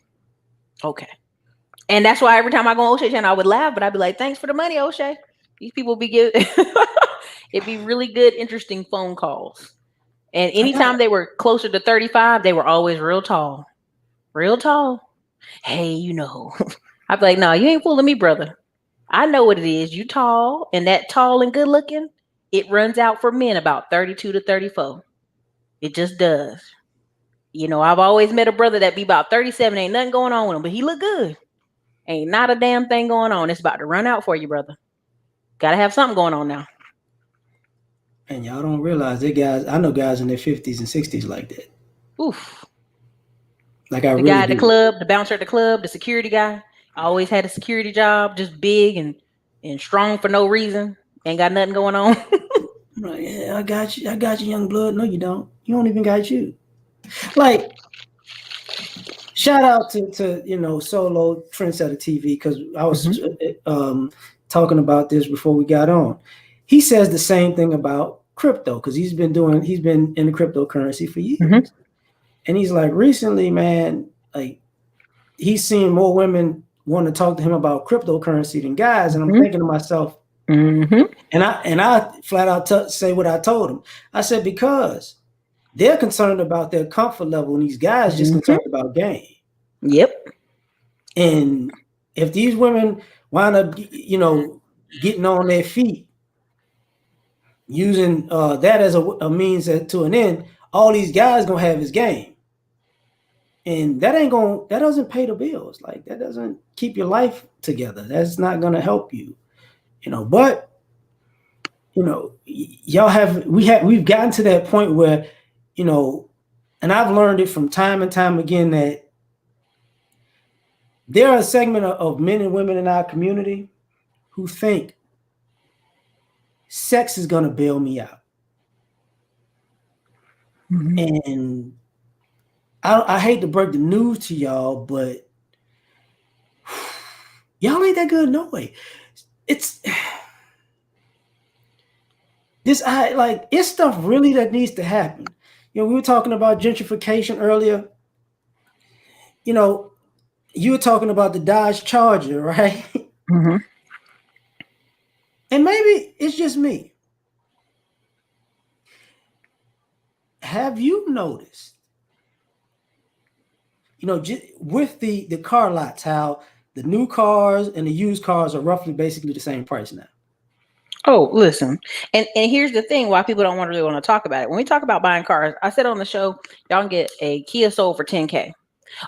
And that's why every time I go on O'Shea channel, I would laugh, but I'd be like, thanks for the money, O'Shea. These people be giving, it'd be really good, interesting phone calls. And anytime they were closer to 35, they were always real tall. Hey, I'd be like, no, you ain't fooling me, brother. I know what it is. You tall, and that tall and good looking, it runs out for men about 32 to 34. It just does. I've always met a brother that be about 37, ain't nothing going on with him, but he look good. Ain't not a damn thing going on. It's about to run out for you, brother. Gotta have something going on now. And y'all don't realize I know guys in their 50s and 60s like that. Oof. Like I the really guy at do. the club, the bouncer at the club, the security guy, always had a security job, just big and strong for no reason. Ain't got nothing going on. I'm like, yeah, I got you, young blood. No, you don't. You don't even got you. Like, shout out to Solo Trendsetter TV, because I was talking about this before we got on. He says the same thing about crypto, because he's been in the cryptocurrency for years. And he's like, recently, man, like, he's seeing more women want to talk to him about cryptocurrency than guys. And I'm thinking to myself, and I flat out say what I told him. I said, because they're concerned about their comfort level, and these guys just concerned about game. Yep. And if these women wind up, getting on their feet, using that as a means to an end, all these guys gonna have is game, and that doesn't pay the bills. Like, that doesn't keep your life together. That's not gonna help you, But we've gotten to that point where, and I've learned it from time and time again, that there are a segment of men and women in our community who think sex is going to bail me out. And I hate to break the news to y'all, but y'all ain't that good no way. It's stuff really that needs to happen. We were talking about gentrification earlier. You were talking about the Dodge Charger, right? And maybe it's just me. Have you noticed, with the car lots, how the new cars and the used cars are roughly basically the same price now? Oh, listen. And here's the thing why people don't really want to talk about it. When we talk about buying cars, I said on the show, y'all can get a Kia Soul for $10K.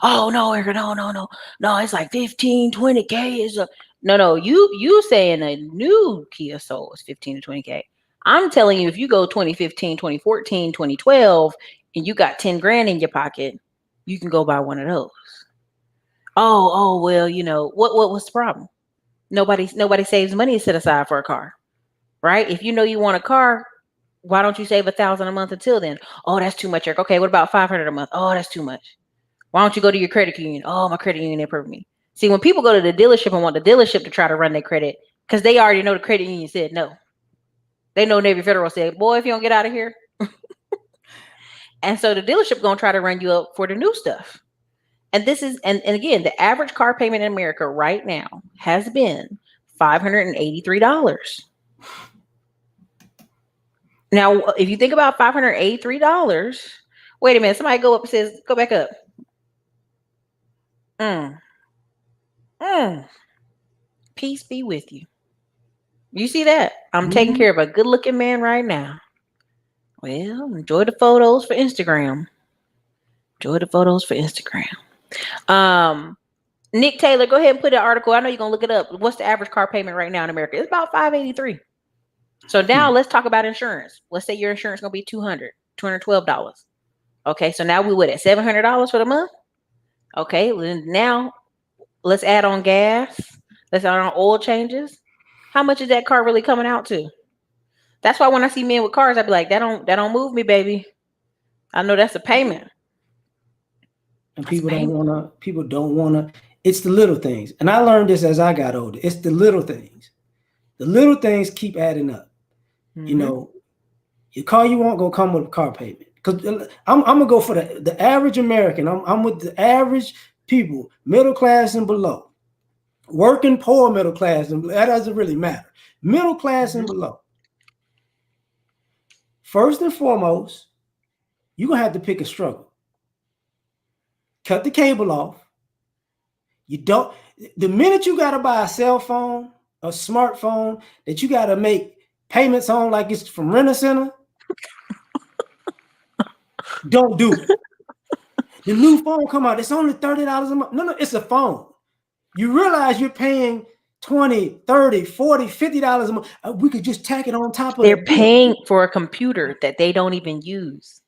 Oh, no, Ericka, no. No, it's like 15, 20K. No, you saying a new Kia Soul is 15 to 20K. I'm telling you, if you go 2015, 2014, 2012, and you got 10 grand in your pocket, you can go buy one of those. Oh, well, what was the problem? Nobody saves money to set aside for a car, right? If you know you want a car, why don't you save $1,000 a month until then? Oh, that's too much, Eric. Okay, what about $500 a month? Oh, that's too much. Why don't you go to your credit union? Oh, my credit union approved me. See, when people go to the dealership and want the dealership to try to run their credit, because they already know the credit union said no. They know Navy Federal said, boy, if you don't get out of here. And so the dealership gonna try to run you up for the new stuff. And this is, and again, the average car payment in America right now has been $583. Now, if you think about $583, wait a minute, somebody go up and says, go back up. Peace be with you. You see that? I'm taking care of a good looking man right now. Well, enjoy the photos for Instagram. Nick Taylor, go ahead and put an article. I know you're gonna look it up. What's the average car payment right now in America? It's about $583. So now let's talk about insurance. Let's say your insurance is gonna be $212. Okay, so now we at $700 for the month. Okay, now let's add on gas. Let's add on oil changes. How much is that car really coming out to? That's why when I see men with cars, I be like, that don't move me, baby. I know that's a payment. And people don't wanna. It's the little things. And I learned this as I got older. It's the little things. The little things keep adding up. Your car you want gonna come with a car payment. Because I'm gonna go for the average American. I'm with the average people, middle class and below. Working poor middle class, and that doesn't really matter. Middle class and below. First and foremost, you're gonna have to pick a struggle. Cut the cable off. The minute you gotta buy a cell phone, a smartphone that you gotta make payments on like it's from Rent-A-Center, don't do it. The new phone come out, it's only $30 a month. No, it's a phone. You realize you're paying $20, $30, $40, $50 a month. We could just tack it on top of it. They're paying for a computer that they don't even use,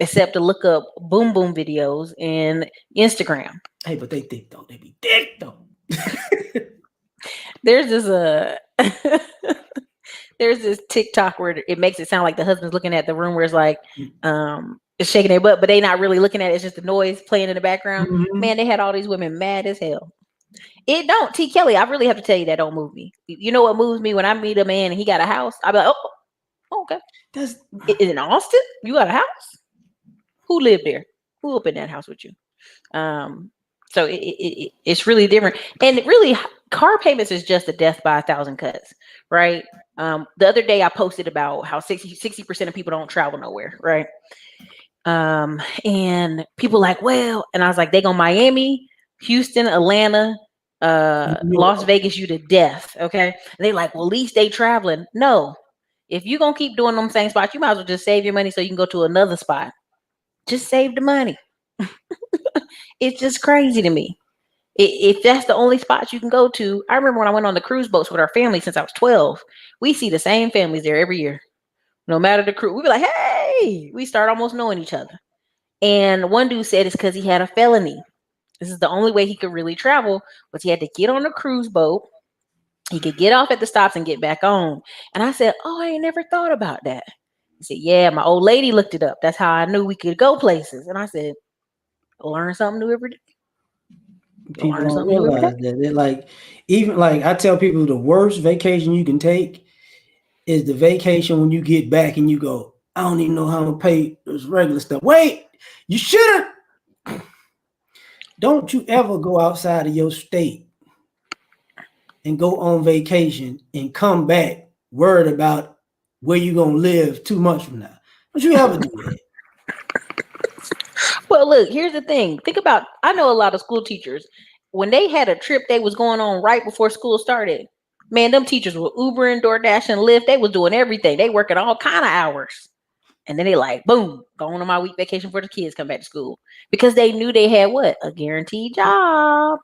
except to look up boom boom videos and Instagram. Hey, but they thick though. They be thick though. There's this TikTok where it makes it sound like the husband's looking at the room where it's like it's shaking their butt, but they not really looking at it. It's just the noise playing in the background. Man, they had all these women mad as hell. It don't. T. Kelly, I really have to tell you that don't move me. You know what moves me? When I meet a man and he got a house, I'll be like, oh, okay. Is in Austin? You got a house? Who lived there? Who up in that house with you? So it's really different. And really, car payments is just a death by 1,000 cuts, right? The other day I posted about how 60% of people don't travel nowhere, right? And people like, well, and I was like, they go Miami, Houston, Atlanta, Las Vegas, you to death. Okay. And they like, well, at least they traveling. No, if you're going to keep doing them same spots, you might as well just save your money so you can go to another spot. Just save the money. It's just crazy to me. If that's the only spots you can go to. I remember when I went on the cruise boats with our family since I was 12, we see the same families there every year. No matter the crew, we'd be like, hey, we start almost knowing each other. And one dude said it's because he had a felony. This is the only way he could really travel, was he had to get on a cruise boat. He could get off at the stops and get back on. And I said, oh, I ain't never thought about that. He said, yeah, my old lady looked it up. That's how I knew we could go places. And I said, learn something new every day. People don't realize that. They're like, even like I tell people, the worst vacation you can take is the vacation when you get back and you go, I don't even know how to pay this regular stuff. Wait, you shouldn't. Don't you ever go outside of your state and go on vacation and come back worried about where you're going to live 2 months from now. Don't you ever do that? Well, look, here's the thing. Think about, I know a lot of school teachers, when they had a trip they was going on right before school started, man, them teachers were Ubering, DoorDash, and Lyft. They was doing everything. They working all kind of hours. And then they like, boom, going on my week vacation before the kids come back to school. Because they knew they had what? A guaranteed job.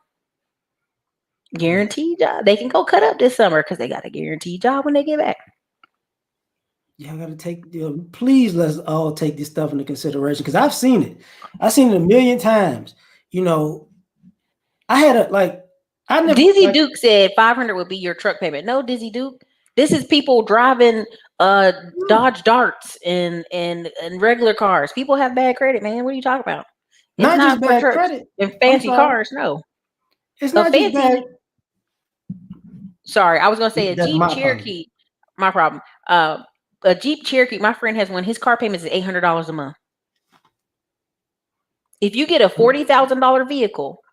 Guaranteed job. They can go cut up this summer because they got a guaranteed job when they get back. y'all got to take. Please, let's all take this stuff into consideration because I've seen it. I've seen it a million times. I had I never Dizzy Duke said 500 would be your truck payment. No, Dizzy Duke. This is people driving Dodge Darts and regular cars. People have bad credit, man. What are you talking about? It's not not just for bad trucks credit. and I'm fancy sorry. cars. No, It's a not just bad. fancy. Sorry, I was gonna say a That's Jeep my problem. Cherokee. My problem. A Jeep Cherokee. My friend has one. His car payment is $800 a month. If you get a $40,000 vehicle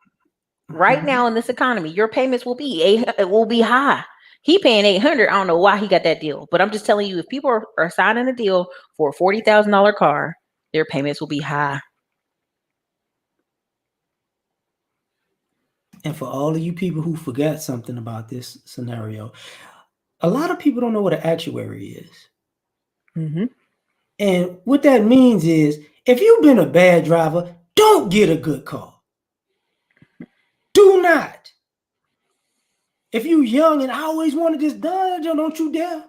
right now in this economy, your payments will be high. He paying 800. I don't know why he got that deal, but I'm just telling you, if people are signing a deal for a $40,000 car, their payments will be high. And for all of you people who forgot something about this scenario, a lot of people don't know what an actuary is. Mm-hmm. And what that means is, if you've been a bad driver, don't get a good car. Do not. If you young and I always wanted this done, don't you dare.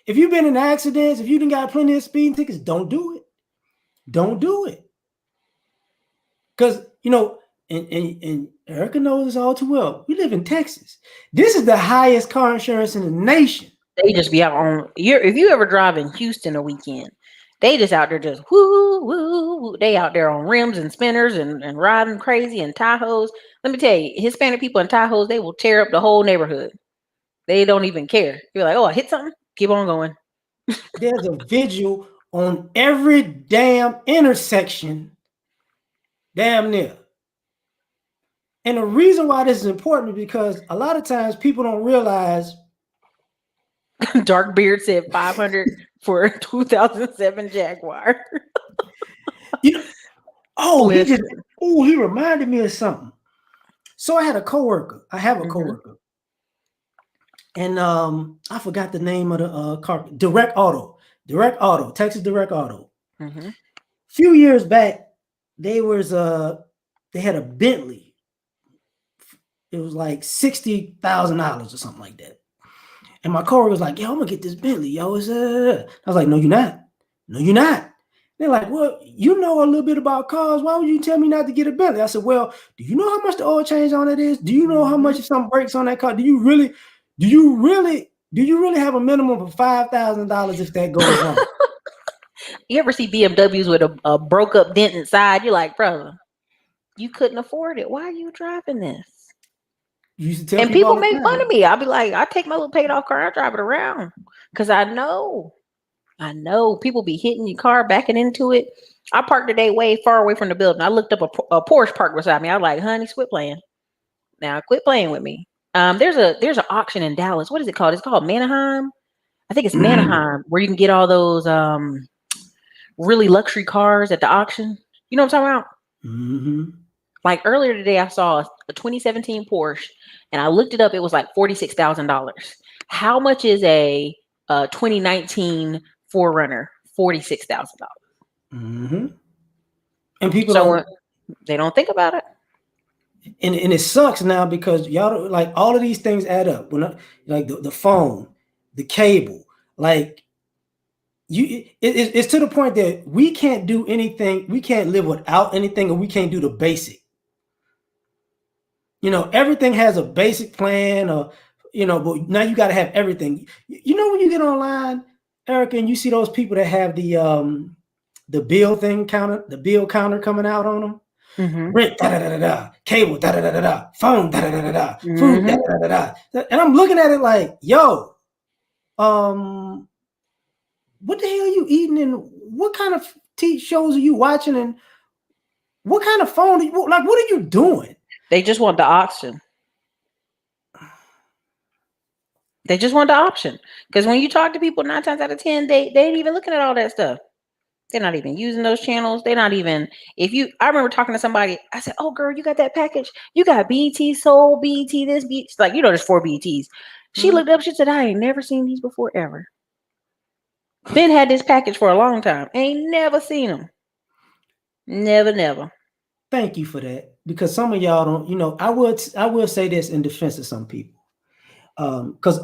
If you've been in accidents, if you didn't got plenty of speeding tickets, don't do it. Don't do it. Because, and Ericka knows this all too well. We live in Texas. This is the highest car insurance in the nation. They just be out on if you ever drive in Houston a weekend, they just out there just woo, woo, woo. They out there on rims and spinners and riding crazy in Tahoes. Let me tell you, Hispanic people in Tahoes, they will tear up the whole neighborhood. They don't even care. You're like, oh, I hit something. Keep on going. There's a vigil on every damn intersection, damn near. And the reason why this is important is because a lot of times people don't realize. Dark Beard said 500 for a 2007 Jaguar. He reminded me of something. So I had a coworker. I have a coworker. And I forgot the name of the car. Direct Auto, Texas Direct Auto. A few years back, they had a Bentley. It was like $60,000 or something like that. And my coworker was like, yo, I'm gonna get this Bentley, yo. I was like, no, you're not. No, you're not. They're like, well, you know a little bit about cars. Why would you tell me not to get a Bentley? I said, well, do you know how much the oil change on it is? Do you know how much if something breaks on that car? Do you really have a minimum of $5,000 if that goes wrong? You ever see BMWs with a broke up dent inside? You're like, brother, you couldn't afford it. Why are you driving this? You used to tell and people make fun of me. I'll be like, I take my little paid off car, I drive it around because I know people be hitting your car, backing into it. I parked today way far away from the building. I looked up a Porsche parked beside me. I was like, honey, quit playing. Now quit playing with me. There's an auction in Dallas. What is it called? It's called Manheim. I think it's Manheim, where you can get all those really luxury cars at the auction. You know what I'm talking about? Mm-hmm. Like earlier today, I saw a 2017 Porsche, and I looked it up. It was like $46,000. How much is a 2019 4Runner? $46,000. Mm-hmm. And people they don't think about it. And it sucks now because y'all like all of these things add up. When like the phone, the cable, like it's to the point that we can't do anything. We can't live without anything, and we can't do the basic. Everything has a basic plan, or but now you got to have everything. When you get online, Ericka, and you see those people that have the bill counter coming out on them. Rent, cable, phone, food, and I'm looking at it like, yo, what the hell are you eating, and what kind of TV shows are you watching, and what kind of phone what are you doing? They just want the option. They just want the option. Because when you talk to people 9 times out of 10, they ain't even looking at all that stuff. They're not even using those channels. They're not even, I remember talking to somebody, I said, oh girl, you got that package? You got BET Soul, BET this, BET, like, there's 4 BETs. She looked up, she said, I ain't never seen these before ever. Ben had this package for a long time. Ain't never seen them. Never. Thank you for that. Because some of y'all don't, I will say this in defense of some people. Because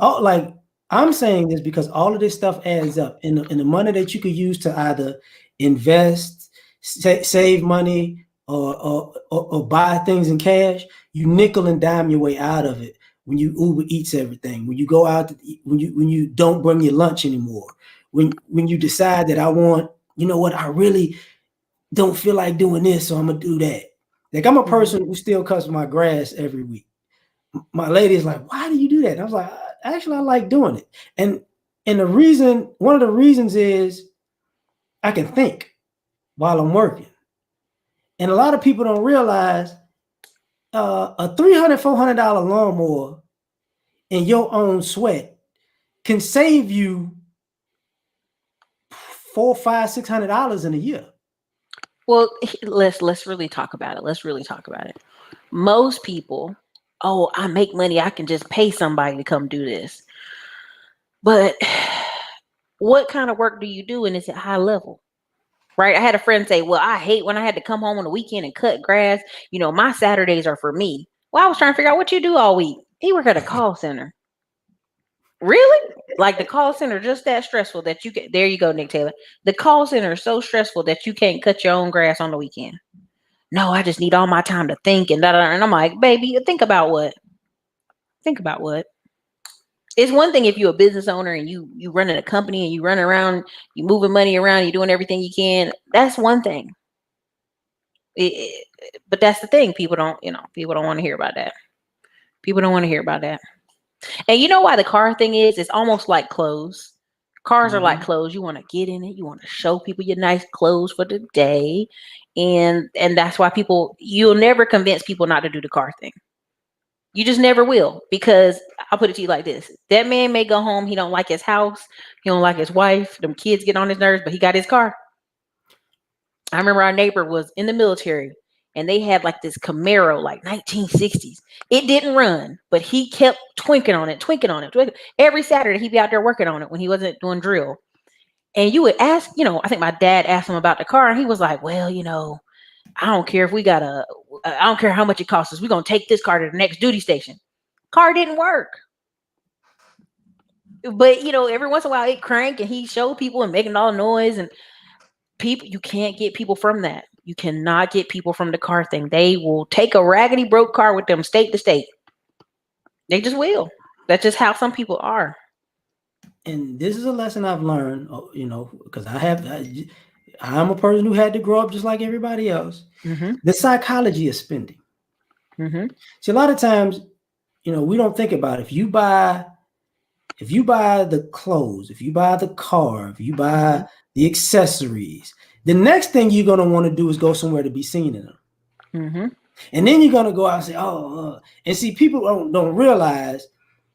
I'm saying this because all of this stuff adds up, and the money that you could use to either invest, save money, or buy things in cash. You nickel and dime your way out of it when you Uber Eats everything. When you go out to eat, when you don't bring your lunch anymore. When you decide that I want, you know what, I really don't feel like doing this, so I'm gonna do that. Like I'm a person who still cuts my grass every week. My lady is like, why do you do that? And I was like, actually, I like doing it. And the reason, one of the reasons is I can think while I'm working. And a lot of people don't realize a $300, $400 lawnmower in your own sweat can save you $400, $500, $600 in a year. Well, let's really talk about it. Let's really talk about it. Most people, oh, I make money, I can just pay somebody to come do this. But what kind of work do you do and it's at high level? Right? I had a friend say, well, I hate when I had to come home on the weekend and cut grass. You know, my Saturdays are for me. Well, I was trying to figure out what you do all week. He work at a call center. Really? Like the call center just that stressful that you can, there you go, Nick Taylor. The call center is so stressful that you can't cut your own grass on the weekend. No, I just need all my time to think and da da. And I'm like, baby, think about what? Think about what? It's one thing if you're a business owner and you running a company and you run around, you moving money around, you're doing everything you can. That's one thing. But that's the thing. People don't want to hear about that. People don't want to hear about that. And you know why the car thing is? It's almost like clothes. Cars are like clothes. You want to get in it. You want to show people your nice clothes for the day. And that's why you'll never convince people not to do the car thing. You just never will, because I'll put it to you like this. That man may go home. He don't like his house. He don't like his wife. Them kids get on his nerves, but he got his car. I remember our neighbor was in the military and they had like this Camaro, like 1960s. It didn't run, but he kept twinkling on it. Every Saturday he'd be out there working on it when he wasn't doing drill. And you would ask, I think my dad asked him about the car and he was like, well, I don't care if I don't care how much it costs us. We're going to take this car to the next duty station. Car didn't work. But, every once in a while it cranked and he showed people and making all the noise, and people, you can't get people from that. You cannot get people from the car thing. They will take a raggedy broke car with them state to state. They just will. That's just how some people are. And this is a lesson I've learned, because I'm a person who had to grow up just like everybody else. The psychology of spending. See, a lot of times, we don't think about it. If you buy the clothes, if you buy the car, if you buy the accessories, the next thing you're going to want to do is go somewhere to be seen in them. And then you're going to go out and say, and see, people don't realize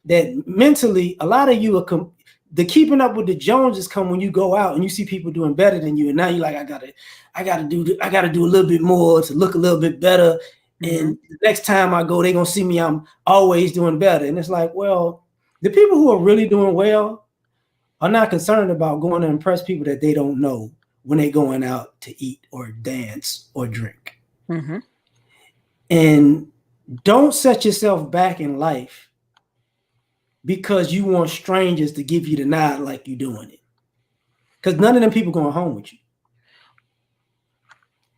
that mentally, a lot of you are the keeping up with the Joneses come when you go out and you see people doing better than you, and now you're like, I gotta do a little bit more to look a little bit better. And the next time I go, they're gonna see me. I'm always doing better. And it's like, well, the people who are really doing well are not concerned about going to impress people that they don't know when they're going out to eat or dance or drink. And don't set yourself back in life because you want strangers to give you the nod like you're doing it. Because none of them people going home with you.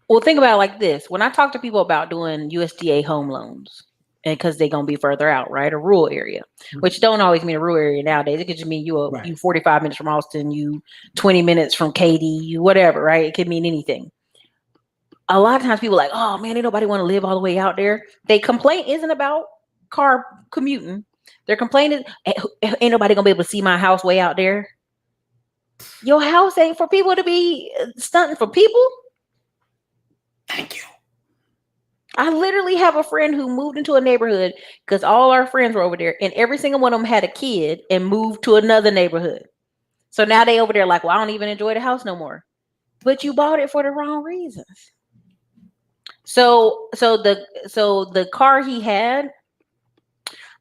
Well, think about it like this. When I talk to people about doing USDA home loans, and because they're going to be further out, right? A rural area, which don't always mean a rural area nowadays. It could just mean you 45 minutes from Austin, you 20 minutes from Katy, you whatever, right? It could mean anything. A lot of times people are like, oh man, ain't nobody want to live all the way out there. They complaint isn't about car commuting. Their complaint is, ain't nobody going to be able to see my house way out there. Your house ain't for people to be stunting for people. Thank you. I literally have a friend who moved into a neighborhood because all our friends were over there, and every single one of them had a kid and moved to another neighborhood. So now they over there like, well, I don't even enjoy the house no more. But you bought it for the wrong reasons. So the car he had,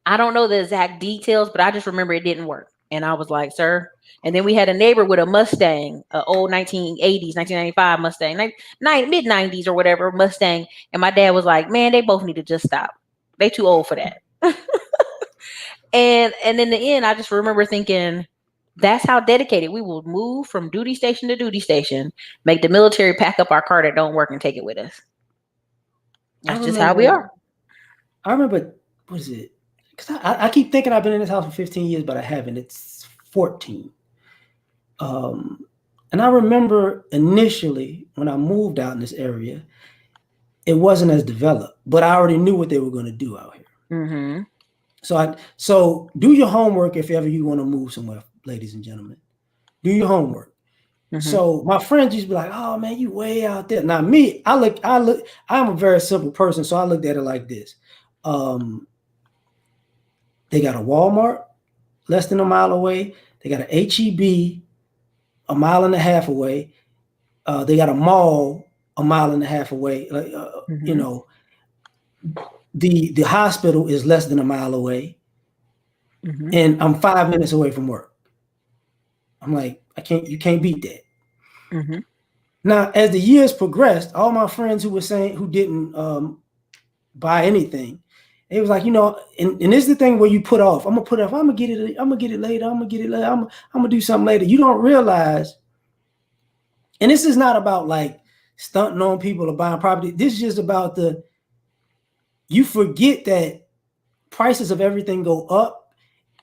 I don't know the exact details, but I just remember it didn't work. And I was like, sir. And then we had a neighbor with a Mustang, an old 1980s, 1995 Mustang, mid 90s or whatever Mustang. And my dad was like, man, they both need to just stop. They too old for that. And in the end, I just remember thinking, that's how dedicated we will move from duty station to duty station, make the military pack up our car that don't work and take it with us. That's just how we are. I remember, what is it? Because I keep thinking I've been in this house for 15 years, but I haven't. It's 14. And I remember initially when I moved out in this area, it wasn't as developed, but I already knew what they were going to do out here. Mm-hmm. So do your homework if ever you want to move somewhere, ladies and gentlemen. Do your homework. Mm-hmm. So my friends used to be like, "Oh man, you way out there." Now me, I'm a very simple person, so I looked at it like this. They got a Walmart less than a mile away. They got an HEB a mile and a half away. They got a mall a mile and a half away. Mm-hmm. You know, the hospital is less than a mile away. Mm-hmm. And I'm 5 minutes away from work. I'm like, you can't beat that. Mm-hmm. Now, as the years progressed, all my friends who didn't buy anything, it was like, and this is the thing where you put off. I'm gonna get it later. I'm gonna do something later. You don't realize, and this is not about like stunting on people or buying property. This is just about you forget that prices of everything go up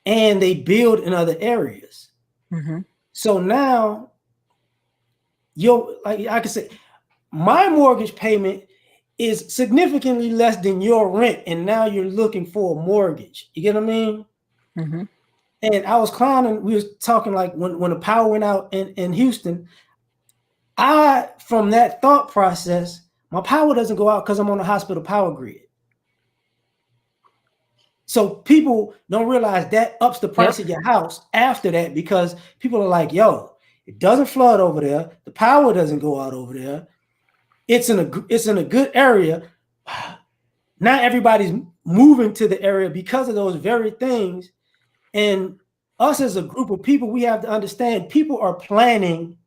and they build in other areas. Mm-hmm. So now like I can say, my mortgage payment is significantly less than your rent, and now you're looking for a mortgage. You get what I mean? Mm-hmm. And I was clowning. We was talking like when the power went out in Houston. From that thought process, my power doesn't go out because I'm on the hospital power grid. So people don't realize that ups the price of your house after that, because people are like, "Yo, it doesn't flood over there. The power doesn't go out over there. It's in a good area." Now everybody's moving to the area because of those very things. And us as a group of people, we have to understand people are planning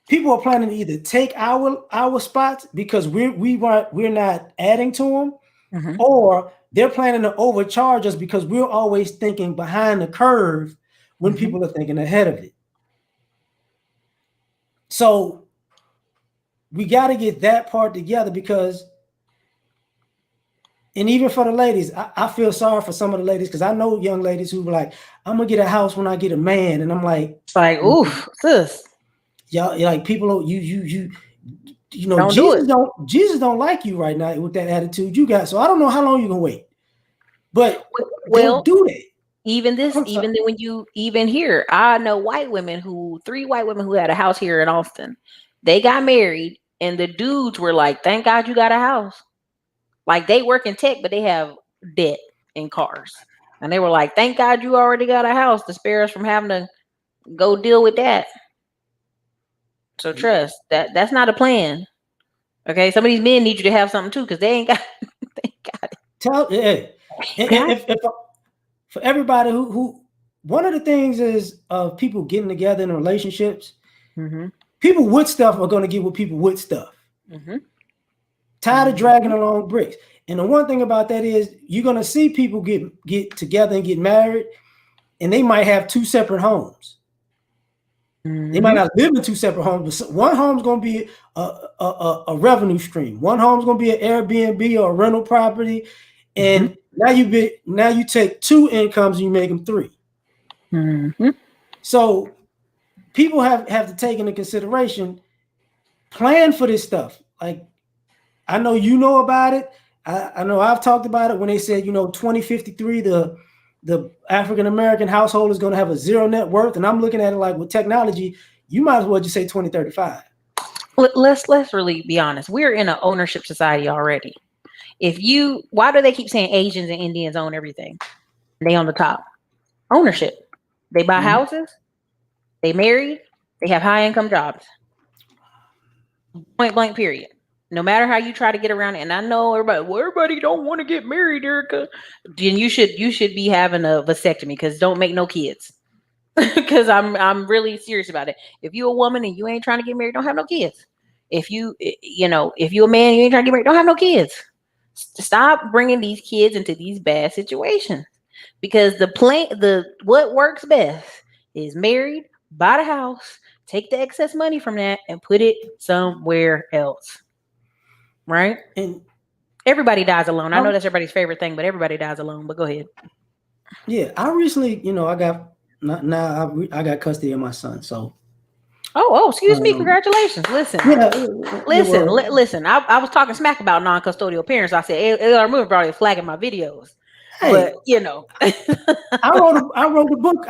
to either take our spots because we're not adding to them, mm-hmm. or they're planning to overcharge us because we're always thinking behind the curve when mm-hmm. people are thinking ahead of it. So we got to get that part together, because, and even for the ladies, I feel sorry for some of the ladies, because I know young ladies who were like, "I'm gonna get a house when I get a man," and I'm like, oof, sis. Y'all, like, people, Jesus don't like you right now with that attitude you got. So I don't know how long you're gonna wait, but don't do that. Even when you here, I know three white women who had a house here in Austin. They got married, and the dudes were like, "Thank God you got a house." Like, they work in tech, but they have debt in cars, and they were like, "Thank God you already got a house to spare us from having to go deal with that." So trust that's not a plan. Okay, some of these men need you to have something too, because they ain't got it. If for everybody who one of the things is people getting together in relationships, mm-hmm. people with stuff are going to get with people with stuff. Mm-hmm. Tired mm-hmm. of dragging along bricks. And the one thing about that is you're going to see people get together and get married, and they might have two separate homes. Mm-hmm. They might not live in two separate homes, but one home's going to be a revenue stream. One home's going to be an Airbnb or a rental property, and mm-hmm. now you take two incomes and you make them three. Mm-hmm. So people have to take into consideration, plan for this stuff. Like, I know you know about it. I know I've talked about it when they said, 2053, the African-American household is going to have a zero net worth. And I'm looking at it like, with technology, you might as well just say 2035. Let's really be honest. We're in an ownership society already. Why do they keep saying Asians and Indians own everything? They on the top. Ownership. They buy mm-hmm. houses. They married. They have high income jobs. Point blank, period. No matter how you try to get around it, and I know everybody don't want to get married, Ericka. Then you should be having a vasectomy, because don't make no kids. Because I'm really serious about it. If you're a woman and you ain't trying to get married, don't have no kids. If you a man, you ain't trying to get married, don't have no kids. Stop bringing these kids into these bad situations, because what works best is married, buy the house, take the excess money from that and put it somewhere else. Right? And everybody dies alone. I know that's everybody's favorite thing, but everybody dies alone. But go ahead. Yeah, I recently, I got I got custody of my son. So excuse me. Congratulations. Listen. Yeah, Listen. I was talking smack about non-custodial parents. I said L.A.R. probably flagging my videos. Hey, but I wrote a book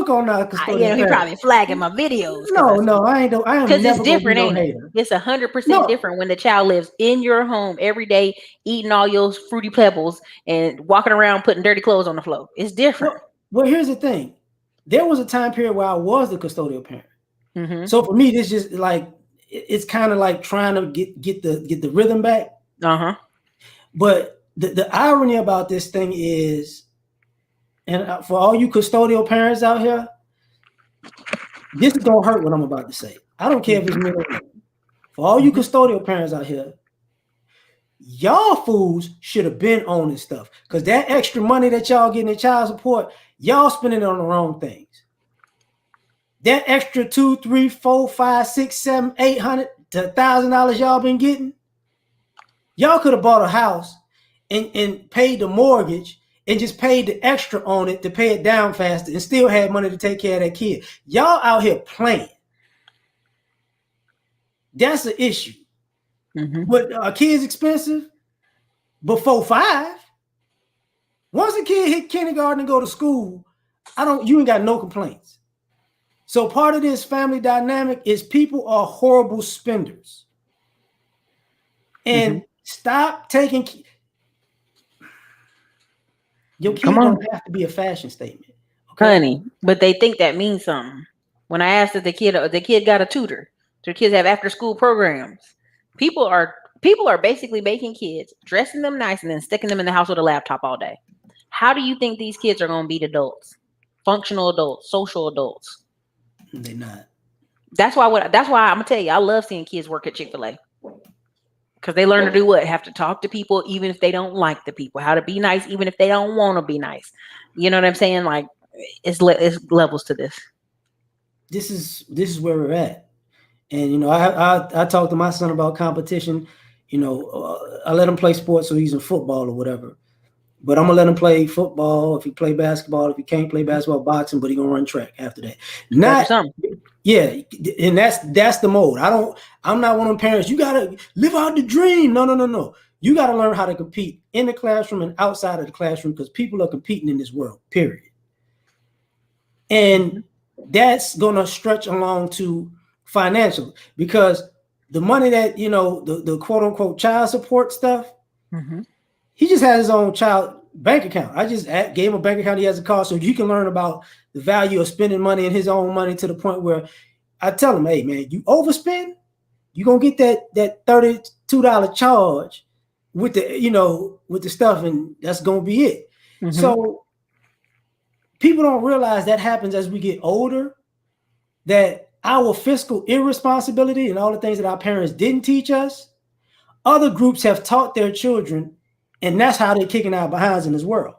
on custodial. He probably flagging my videos. No, I ain't. I am never it's different, gonna be no ain't hater. It's 100% different when the child lives in your home every day, eating all your fruity pebbles and walking around putting dirty clothes on the floor. It's different. Well, here's the thing. There was a time period where I was the custodial parent. Mm-hmm. So for me, this just like it's kind of like trying to get the rhythm back. But the irony about this thing is, and for all you custodial parents out here, this is gonna hurt what I'm about to say. I don't care if it's men or women. For all you custodial parents out here, y'all fools should have been owning stuff, because that extra money that y'all getting in child support, y'all spending it on the wrong things. That extra $200, $300, $400, $500, $600, $700, $800 to $1,000 y'all been getting, y'all could have bought a house and paid the mortgage and just paid the extra on it to pay it down faster and still had money to take care of that kid. Y'all out here playing. That's the issue. But a kid's expensive before 5. Once a kid hit kindergarten and go to school, you ain't got no complaints. So part of this family dynamic is people are horrible spenders. And stop taking your kid don't have to be a fashion statement. Okay? Honey, but they think that means something. When I asked if the kid got a tutor, do kids have after school programs? People are basically making kids, dressing them nice, and then sticking them in the house with a laptop all day. How do you think these kids are going to be adults? Functional adults, social adults? They're not. That's why I'm gonna tell you, I love seeing kids work at Chick-fil-A, because they learn to do what? Have to talk to people even if they don't like the people. How to be nice even if they don't want to be nice. You know what I'm saying? Like it's levels to this. This is where we're at. And I talked to my son about competition. I let him play sports, so he's in football or whatever. But I'm gonna let him play football. If he play basketball, if he can't play basketball, boxing, but he gonna run track after that. And that's the mode. I'm not one of them parents. You gotta live out the dream. No. You gotta learn how to compete in the classroom and outside of the classroom, because people are competing in this world, period. And that's gonna stretch along to financial, because the money that the quote unquote child support stuff, he just has his own child bank account. I just gave him a bank account he has a card, so you can learn about the value of spending money and his own money, to the point where I tell him, hey man, you overspend, you're gonna get that $32 charge with the stuff, and that's gonna be it. So people don't realize that happens as we get older, that our fiscal irresponsibility and all the things that our parents didn't teach us, other groups have taught their children, and that's how they're kicking our behinds in this world.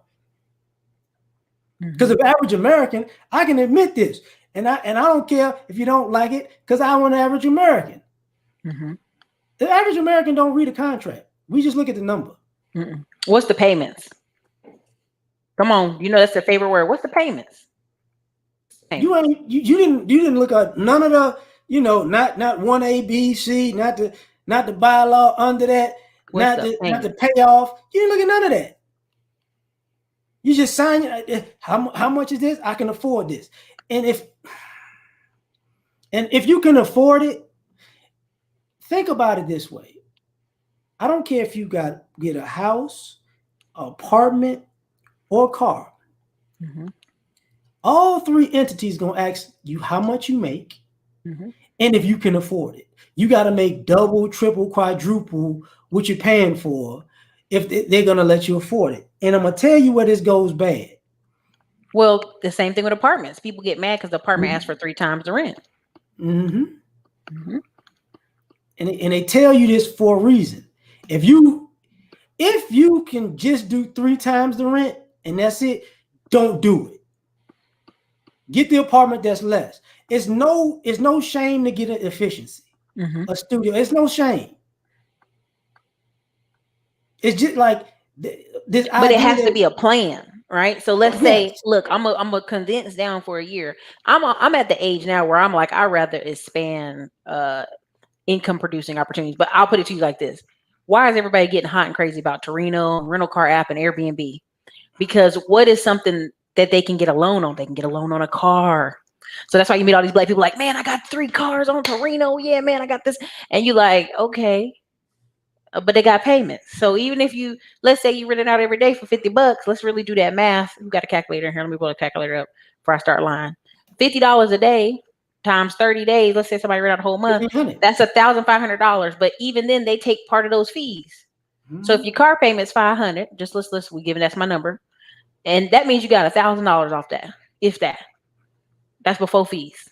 Because of average American, I can admit this, and I don't care if you don't like it, because I'm an average American. The average American don't read a contract. We just look at the number. What's the payments? Come on, that's their favorite word. What's the payments? You didn't look at none of the, not 1A, B, C, not the bylaw under that, not the payoff. You didn't look at none of that. You just sign how much is this? I can afford this. And if you can afford it, think about it this way. I don't care if you get a house, apartment, or a car. All three entities gonna ask you how much you make, and if you can afford it. You got to make double, triple, quadruple what you're paying for if they're gonna let you afford it. And I'm gonna tell you where this goes bad. Well, the same thing with apartments. People get mad because the apartment asks for 3 times the rent. And they tell you this for a reason. If you If you can just do 3 times the rent and that's it, don't do it. Get the apartment that's less. It's no shame to get an efficiency. A studio. It's no shame. It's just like this idea. But it has to be a plan, right? So let's say, Yes. look, I'm a condense down for a year. I'm at the age now where I'm like, I'd rather expand income producing opportunities. But I'll put it to you like this. Why is everybody getting hot and crazy about Torino, rental car app, and Airbnb? Because what is something that they can get a loan on? They can get a loan on a car. So that's why you meet all these black people like, man, I got 3 cars on Torino. Yeah, man, I got this. And you like, okay, but they got payments. So even if you, let's say you rent it out every day for $50, let's really do that math. You got a calculator in here. Let me pull a calculator up before I start lying. $50 a day times 30 days. Let's say somebody rent out a whole month. That's $1,500. But even then, they take part of those fees. Mm-hmm. So if your car payment's $500, just let's we giving that's my number, and that means you got $1,000 off that. If that, that's before fees.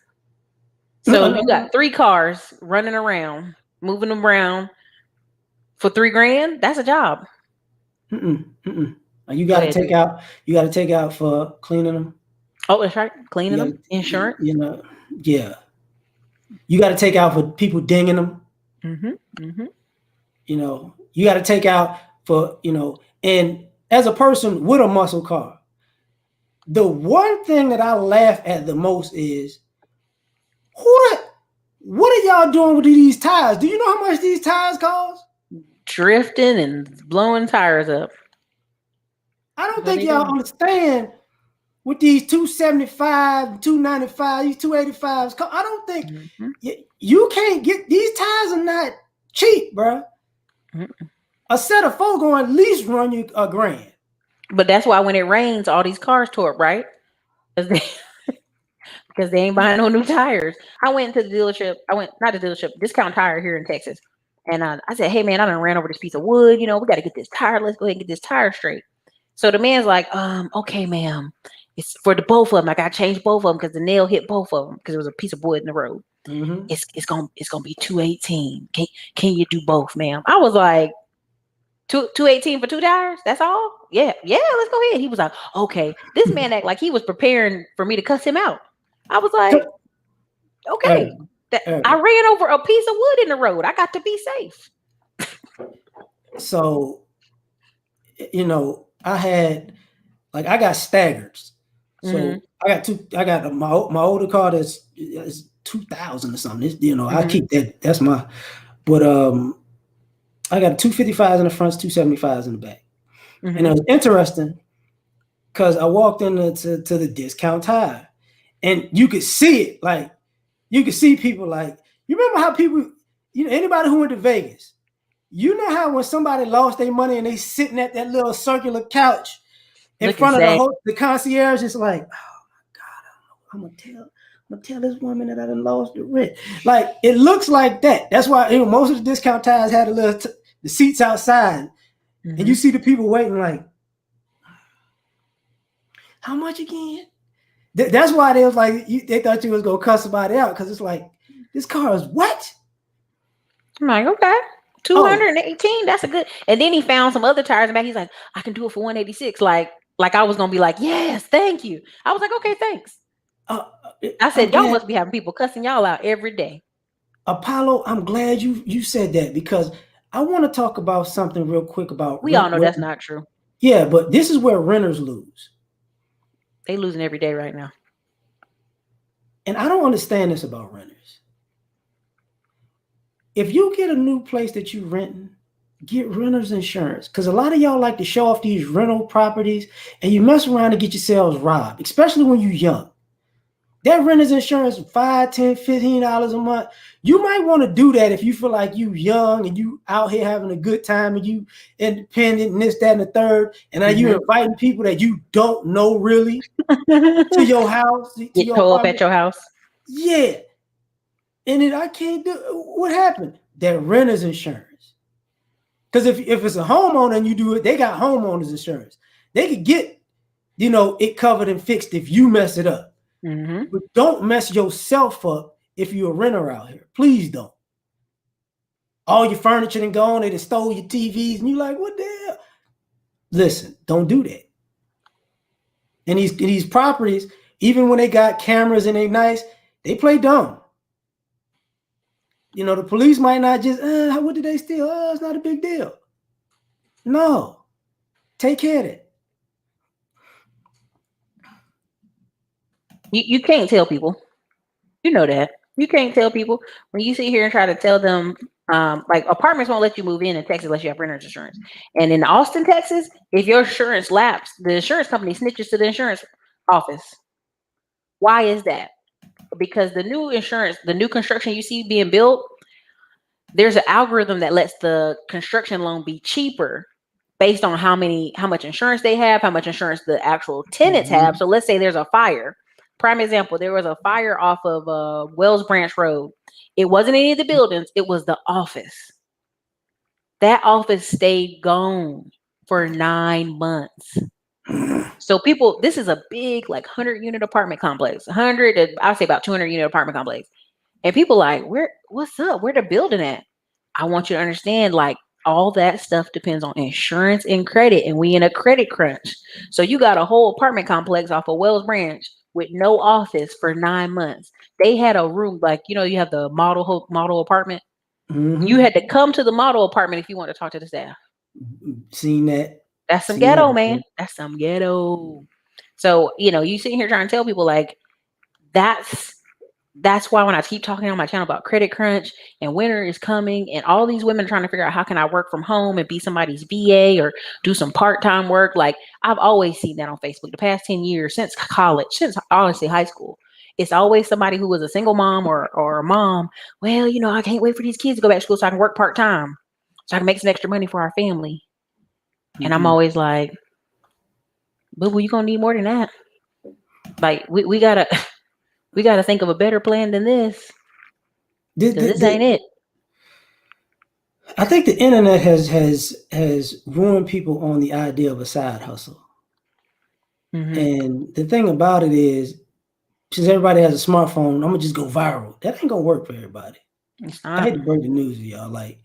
So you got 3 cars running around, moving them around. For $3,000, that's a job. You got to take out. You got to take out for cleaning them. Oh, that's right. Cleaning them, insurance. Yeah. You got to take out for people dinging them. You got to take out for and as a person with a muscle car, the one thing that I laugh at the most is what are y'all doing with these tires? Do you know how much these tires cost? Drifting and blowing tires up. I don't think y'all understand with these 275, 295, these 285s. I don't think you can't get these tires are not cheap, bro. A set of 4 going at least run you $1,000. But that's why when it rains, all these cars tore up, right? Because they ain't buying no new tires. I went to the dealership. Not the dealership, Discount Tire here in Texas. And I said, hey, man, I done ran over this piece of wood. We got to get this tire. Let's go ahead and get this tire straight. So the man's like, okay, ma'am. It's for the both of them. I got to change both of them because the nail hit both of them because there was a piece of wood in the road. It's gonna be $218. Can you do both, ma'am? I was like, $218 for 2 tires? That's all? Yeah, let's go ahead. He was like, okay. This man act like he was preparing for me to cuss him out. I was like, okay. I ran over a piece of wood in the road. I got to be safe. So, I got staggered. So I got my older car is 2000 or something. I keep that. That's my. But I got 255s in the front, 275s in the back, and it was interesting because I walked into the Discount Tire, and you could see it. Like you could see people like you remember how people. Anybody who went to Vegas, you know how when somebody lost their money and they sitting at that little circular couch in front of the concierge, it's like, oh my God, I'm gonna tell this woman that I done lost the rent. Like it looks like that. That's why most of the Discount Tires had the seats outside, and you see the people waiting like, how much again? That's why they was like they thought you was gonna cuss somebody out because it's like this car is what? I'm like, okay. 218, that's a good. And then he found some other tires in the back. He's like, I can do it for 186. Like I was gonna be like, yes, thank you. I was like, okay, thanks. I said, y'all must be having people cussing y'all out every day. Apollo, I'm glad you said that because I want to talk about something real quick about. We all know that's not true. Yeah, but this is where renters lose. They losing every day right now. And I don't understand this about renters. If you get a new place that you renting, get renter's insurance. Because a lot of y'all like to show off these rental properties and you mess around and get yourselves robbed, especially when you're young. That renter's insurance is $5, $10, $15 a month. You might want to do that if you feel like you young and you out here having a good time and you independent and this, that, and the third. And now you're inviting people that you don't know really to your house. Get towed up at your house. Yeah. And I can't do what happened? That renter's insurance. Because if it's a homeowner and you do it, they got homeowner's insurance. They could get, it covered and fixed if you mess it up. But don't mess yourself up if you're a renter out here. Please don't. All your furniture done gone, they done stole your TVs, and you're like, what the hell? Listen, don't do that. And these properties, even when they got cameras and they nice, they play dumb. You know, the police might not just, what did they steal? Oh, it's not a big deal. No, take care of it. You can't tell people. You know that. You can't tell people when you sit here and try to tell them, like apartments won't let you move in Texas unless you have renter's insurance. And in Austin, Texas, if your insurance lapsed, the insurance company snitches to the insurance office. Why is that? Because the new insurance, the new construction you see being built, there's an algorithm that lets the construction loan be cheaper based on how much insurance they have, how much insurance the actual tenants have. So let's say there's a fire. Prime example, there was a fire off of Wells Branch Road. It wasn't any of the buildings, it was the office. That office stayed gone for 9 months. So people, this is a big, like 100-unit apartment complex, 100, I'll say about 200-unit apartment complex. And people like, what's up? Where the building at? I want you to understand, like, all that stuff depends on insurance and credit, and we in a credit crunch. So you got a whole apartment complex off of Wells Branch with no office for 9 months. They had a room, like, you know, you have the model apartment. You had to come to the model apartment if you want to talk to the staff. Seen that? That's some ghetto, man. That's some ghetto. So, you know, you sitting here trying to tell people like that's why when I keep talking on my channel about credit crunch and winter is coming and all these women are trying to figure out how can I work from home and be somebody's VA or do some part-time work. Like I've always seen that on Facebook the past 10 years since college, since honestly high school. It's always somebody who was a single mom or a mom. Well, you know, I can't wait for these kids to go back to school so I can work part-time so I can make some extra money for our family. And I'm always like, boo-boo, you're going to need more than that. Like we gotta think of a better plan than this. This ain't it. I think the internet has ruined people on the idea of a side hustle. And the thing about it is, since everybody has a smartphone, I'm gonna just go viral. That ain't gonna work for everybody. I hate to break the news to y'all. Like,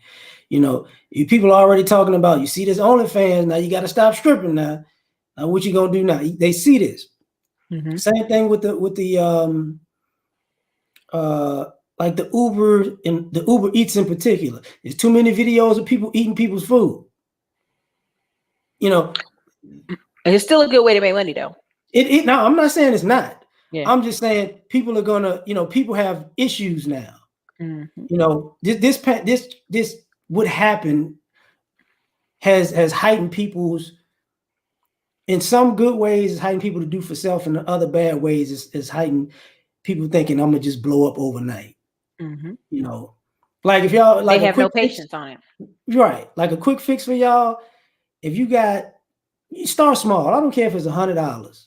you know, people are already talking about, you see this OnlyFans, now you got to stop stripping now. Now what you gonna do now? They see this. Same thing with the like the Uber and the Uber Eats in particular. There's too many videos of people eating people's food. You know, it's still a good way to make money though. No, I'm not saying it's not. Yeah. I'm just saying people are gonna, you know, people have issues now. You know, this what happened has heightened people's, in some good ways, it's heightened people to do for self, and in other bad ways, it's heightened people thinking I'm gonna just blow up overnight. You know, like if y'all like they have no patience on it, right? Like a quick fix for y'all. If you start small. I don't care if it's $100.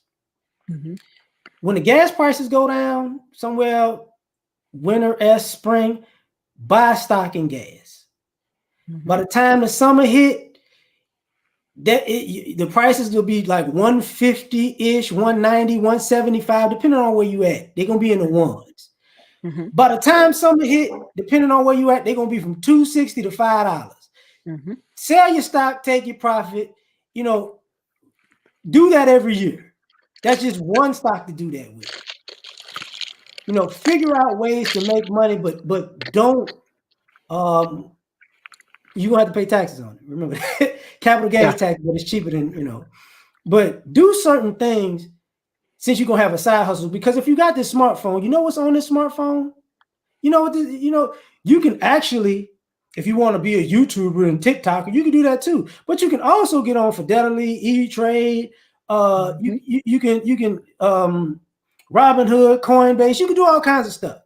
When the gas prices go down somewhere, winter, spring, buy stock in gas. By the time the summer hit, the prices will be like 150-ish, 190, 175, depending on where you at. They're gonna be in the ones. By the time summer hit, depending on where you at, they're gonna be from $2.60 to $5. Sell your stock, take your profit. You know, do that every year. That's just one stock to do that with. You know, figure out ways to make money, but don't. You're gonna have to pay taxes on it. Remember, capital gains tax, but it's cheaper than, you know. But do certain things since you're gonna have a side hustle. Because if you got this smartphone, you know what's on this smartphone? You know what? You can actually, if you want to be a YouTuber and TikToker, you can do that too. But you can also get on Fidelity, E-Trade. You can Robinhood, Coinbase. You can do all kinds of stuff.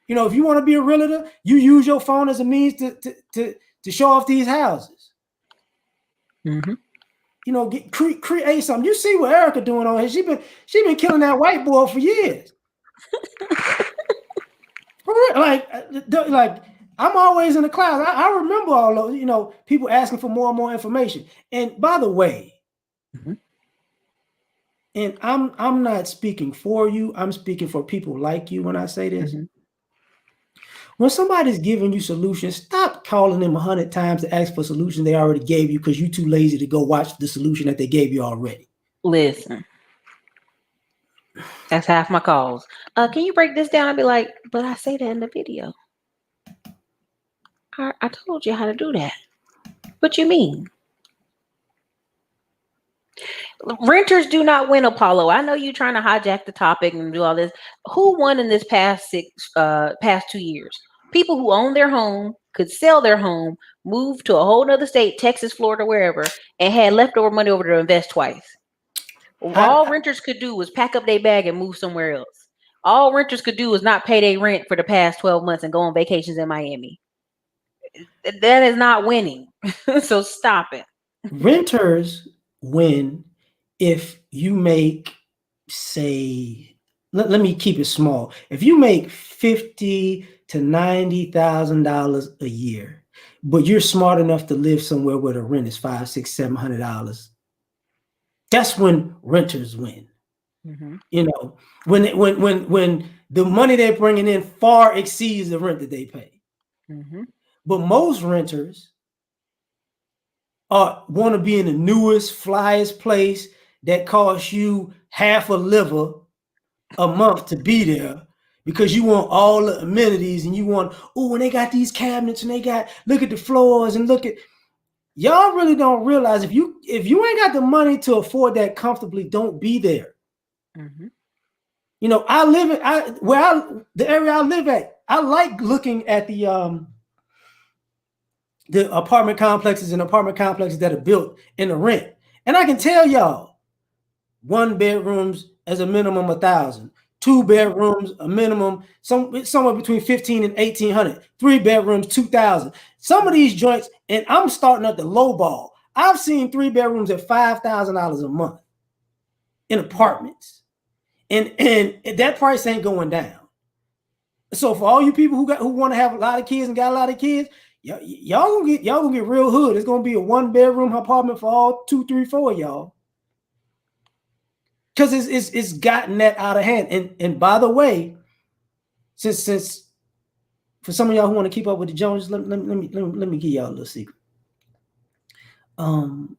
You know, if you want to be a realtor, you use your phone as a means to show off these houses. You know, create something. You see what Ericka doing on here? She been killing that whiteboard for years. Like I'm always in the clouds. I remember all those, you know, people asking for more and more information. And by the way, and I'm not speaking for you. I'm speaking for people like you when I say this. When somebody's giving you solutions, stop calling them 100 times to ask for a solution they already gave you because you're too lazy to go watch the solution that they gave you already. Listen, that's half my calls. Can you break this down? I'd be like, but I say that in the video. I told you how to do that. What you mean? Renters do not win, Apollo. I know you're trying to hijack the topic and do all this. Who won in this past 2 years? People who own their home, could sell their home, move to a whole nother state, Texas, Florida, wherever, and had leftover money over to invest twice. All renters could do was pack up their bag and move somewhere else. All renters could do was not pay their rent for the past 12 months and go on vacations in Miami. That is not winning. So stop it. Renters win if you make, say, let me keep it small. If you make $50,000 to $90,000 a year, but you're smart enough to live somewhere where the rent is $500, $600, $700, that's when renters win. Mm-hmm. You know, when the money they're bringing in far exceeds the rent that they pay. Mm-hmm. But most renters want to be in the newest, flyest place that costs you half a liver a month to be there because you want all the amenities and you want, and they got these cabinets and they got, look at the floors and look at, y'all really don't realize if you ain't got the money to afford that comfortably, don't be there. Mm-hmm. You know, the area I live at, I like looking at the apartment complexes that are built in the rent. And I can tell y'all, 1 bedrooms as a minimum 1,000, 2 bedrooms a minimum somewhere between 15 and 1,800, 3 bedrooms 2,000. Some of these joints, and I'm starting at the low ball. I've seen 3 bedrooms at $5,000 a month in apartments, and that price ain't going down. So for all you people who want to have a lot of kids and got a lot of kids, y'all gonna get real hood. It's gonna be a 1 bedroom apartment for all 2, 3, 4 of y'all. Because it's gotten that out of hand. And by the way, since for some of y'all who want to keep up with the Joneses, let me give y'all a little secret. You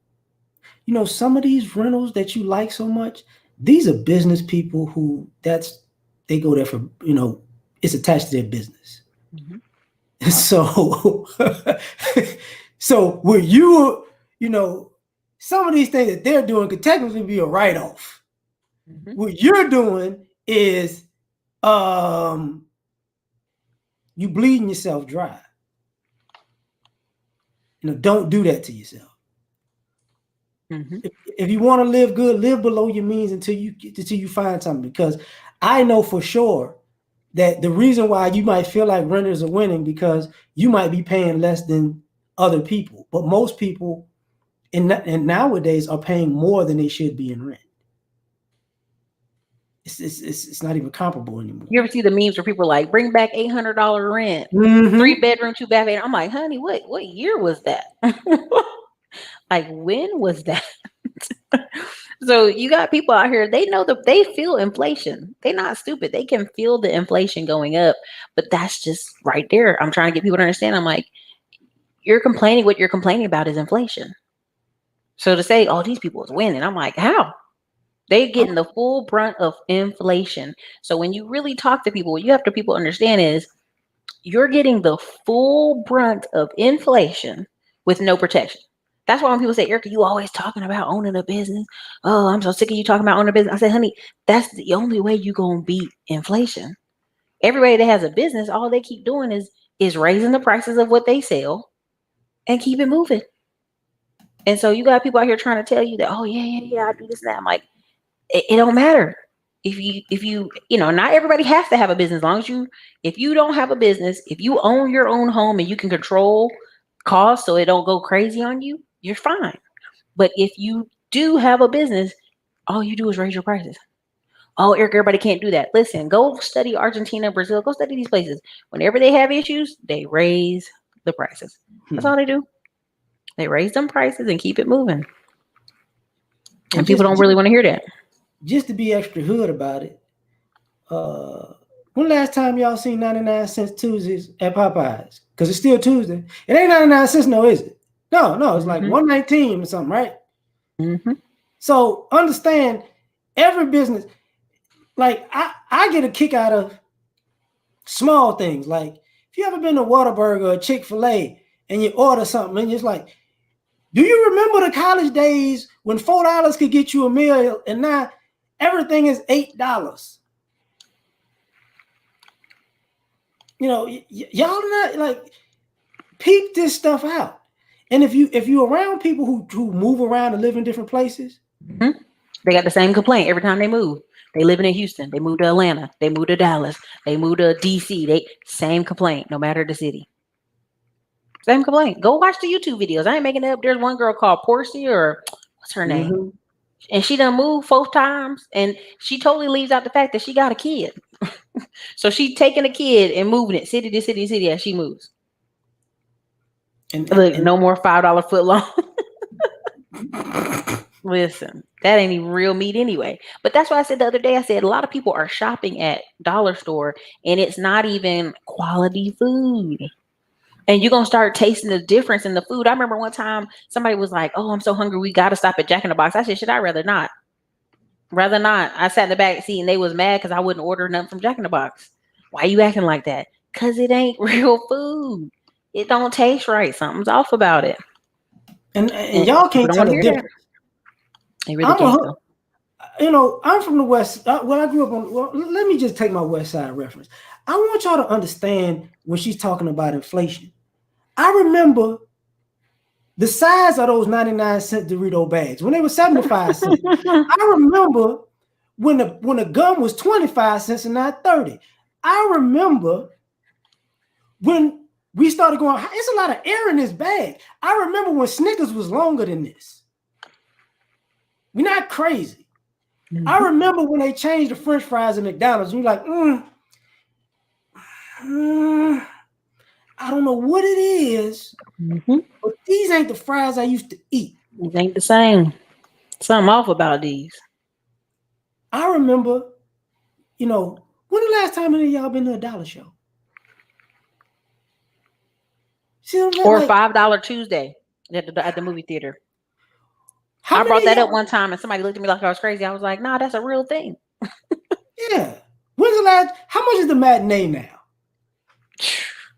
know, some of these rentals that you like so much, these are business people who they go there for, you know, it's attached to their business. Mm-hmm. So where you know, some of these things that they're doing could technically be a write-off. Mm-hmm. What you're doing is you bleeding yourself dry. You know, don't do that to yourself. Mm-hmm. If you want to live good, live below your means until you find something. Because I know for sure that the reason why you might feel like renters are winning because you might be paying less than other people, but most people and nowadays are paying more than they should be in rent. It's not even comparable anymore. You ever see the memes where people are like, bring back $800 rent, mm-hmm. 3 bedroom, 2 bath? I'm like, honey, what year was that? Like, when was that? So you got people out here, they know that they feel inflation. They're not stupid. They can feel the inflation going up, but that's just right there. I'm trying to get people to understand. I'm like, what you're complaining about is inflation. So to say, oh, these people is winning, I'm like, how? They're getting the full brunt of inflation. So when you really talk to people, what you have to people understand is you're getting the full brunt of inflation with no protection. That's why when people say, Ericka, you always talking about owning a business. Oh, I'm so sick of you talking about owning a business. I said, honey, that's the only way you're going to beat inflation. Everybody that has a business, all they keep doing is raising the prices of what they sell and keep it moving. And so you got people out here trying to tell you that, oh, yeah, I do this and that. I'm like, it don't matter. If you know, not everybody has to have a business. As long as if you don't have a business, if you own your own home and you can control costs so it don't go crazy on you, you're fine. But if you do have a business, all you do is raise your prices. Oh, Ericka, everybody can't do that. Listen, go study Argentina, Brazil, go study these places. Whenever they have issues, they raise the prices. That's all they do. They raise them prices and keep it moving. And people don't really want to hear that. Just to be extra hood about it, When last time y'all seen 99 cents Tuesdays at Popeyes? Because it's still Tuesday. It ain't 99 cents, no, is it? No, it's like 119 or something, right? So understand, every business, like I get a kick out of small things. Like if you ever been to Whataburger or Chick-fil-A and you order something and it's like, do you remember the college days when $4 could get you a meal and now everything is $8? You know, y'all not like, peep this stuff out. And if you're around people who move around and live in different places, they got the same complaint every time they move. They living in Houston, they move to Atlanta, they move to Dallas, they move to DC. They same complaint, no matter the city. Same complaint. Go watch the YouTube videos. I ain't making it up. There's one girl called Porcy, or what's her name? And she done moved 4 times, and she totally leaves out the fact that she got a kid. So she taking a kid and moving it city to city to city as she moves. And look, no more $5 foot long. Listen, that ain't even real meat anyway. But that's why I said the other day, I said a lot of people are shopping at dollar store and it's not even quality food. And you're going to start tasting the difference in the food. I remember one time somebody was like, oh, I'm so hungry, we got to stop at Jack in the Box. I said, should I rather not? Rather not. I sat in the back seat and they was mad because I wouldn't order nothing from Jack in the Box. Why you acting like that? Because it ain't real food. It don't taste right. Something's off about it. And y'all can't tell the difference. They really can't. You know, I'm from the West. When I grew up on, well, let me just take my West Side reference. I want y'all to understand when she's talking about inflation. I remember the size of those 99-cent Dorito bags when they were 75 cents. I remember when the gum was 25 cents and not 30. I remember when we started going, it's a lot of air in this bag. I remember when Snickers was longer than this. We're not crazy. I remember when they changed the French fries at McDonald's. And you're like, I don't know what it is, but these ain't the fries I used to eat. These ain't the same. Something off about these. I remember, you know, when the last time any of y'all been to a dollar show? See what I'm saying? Or $5 Tuesday at the movie theater. I brought that up one time and somebody looked at me like I was crazy. I was like, nah, that's a real thing. Yeah. When's the last? How much is the matinee now?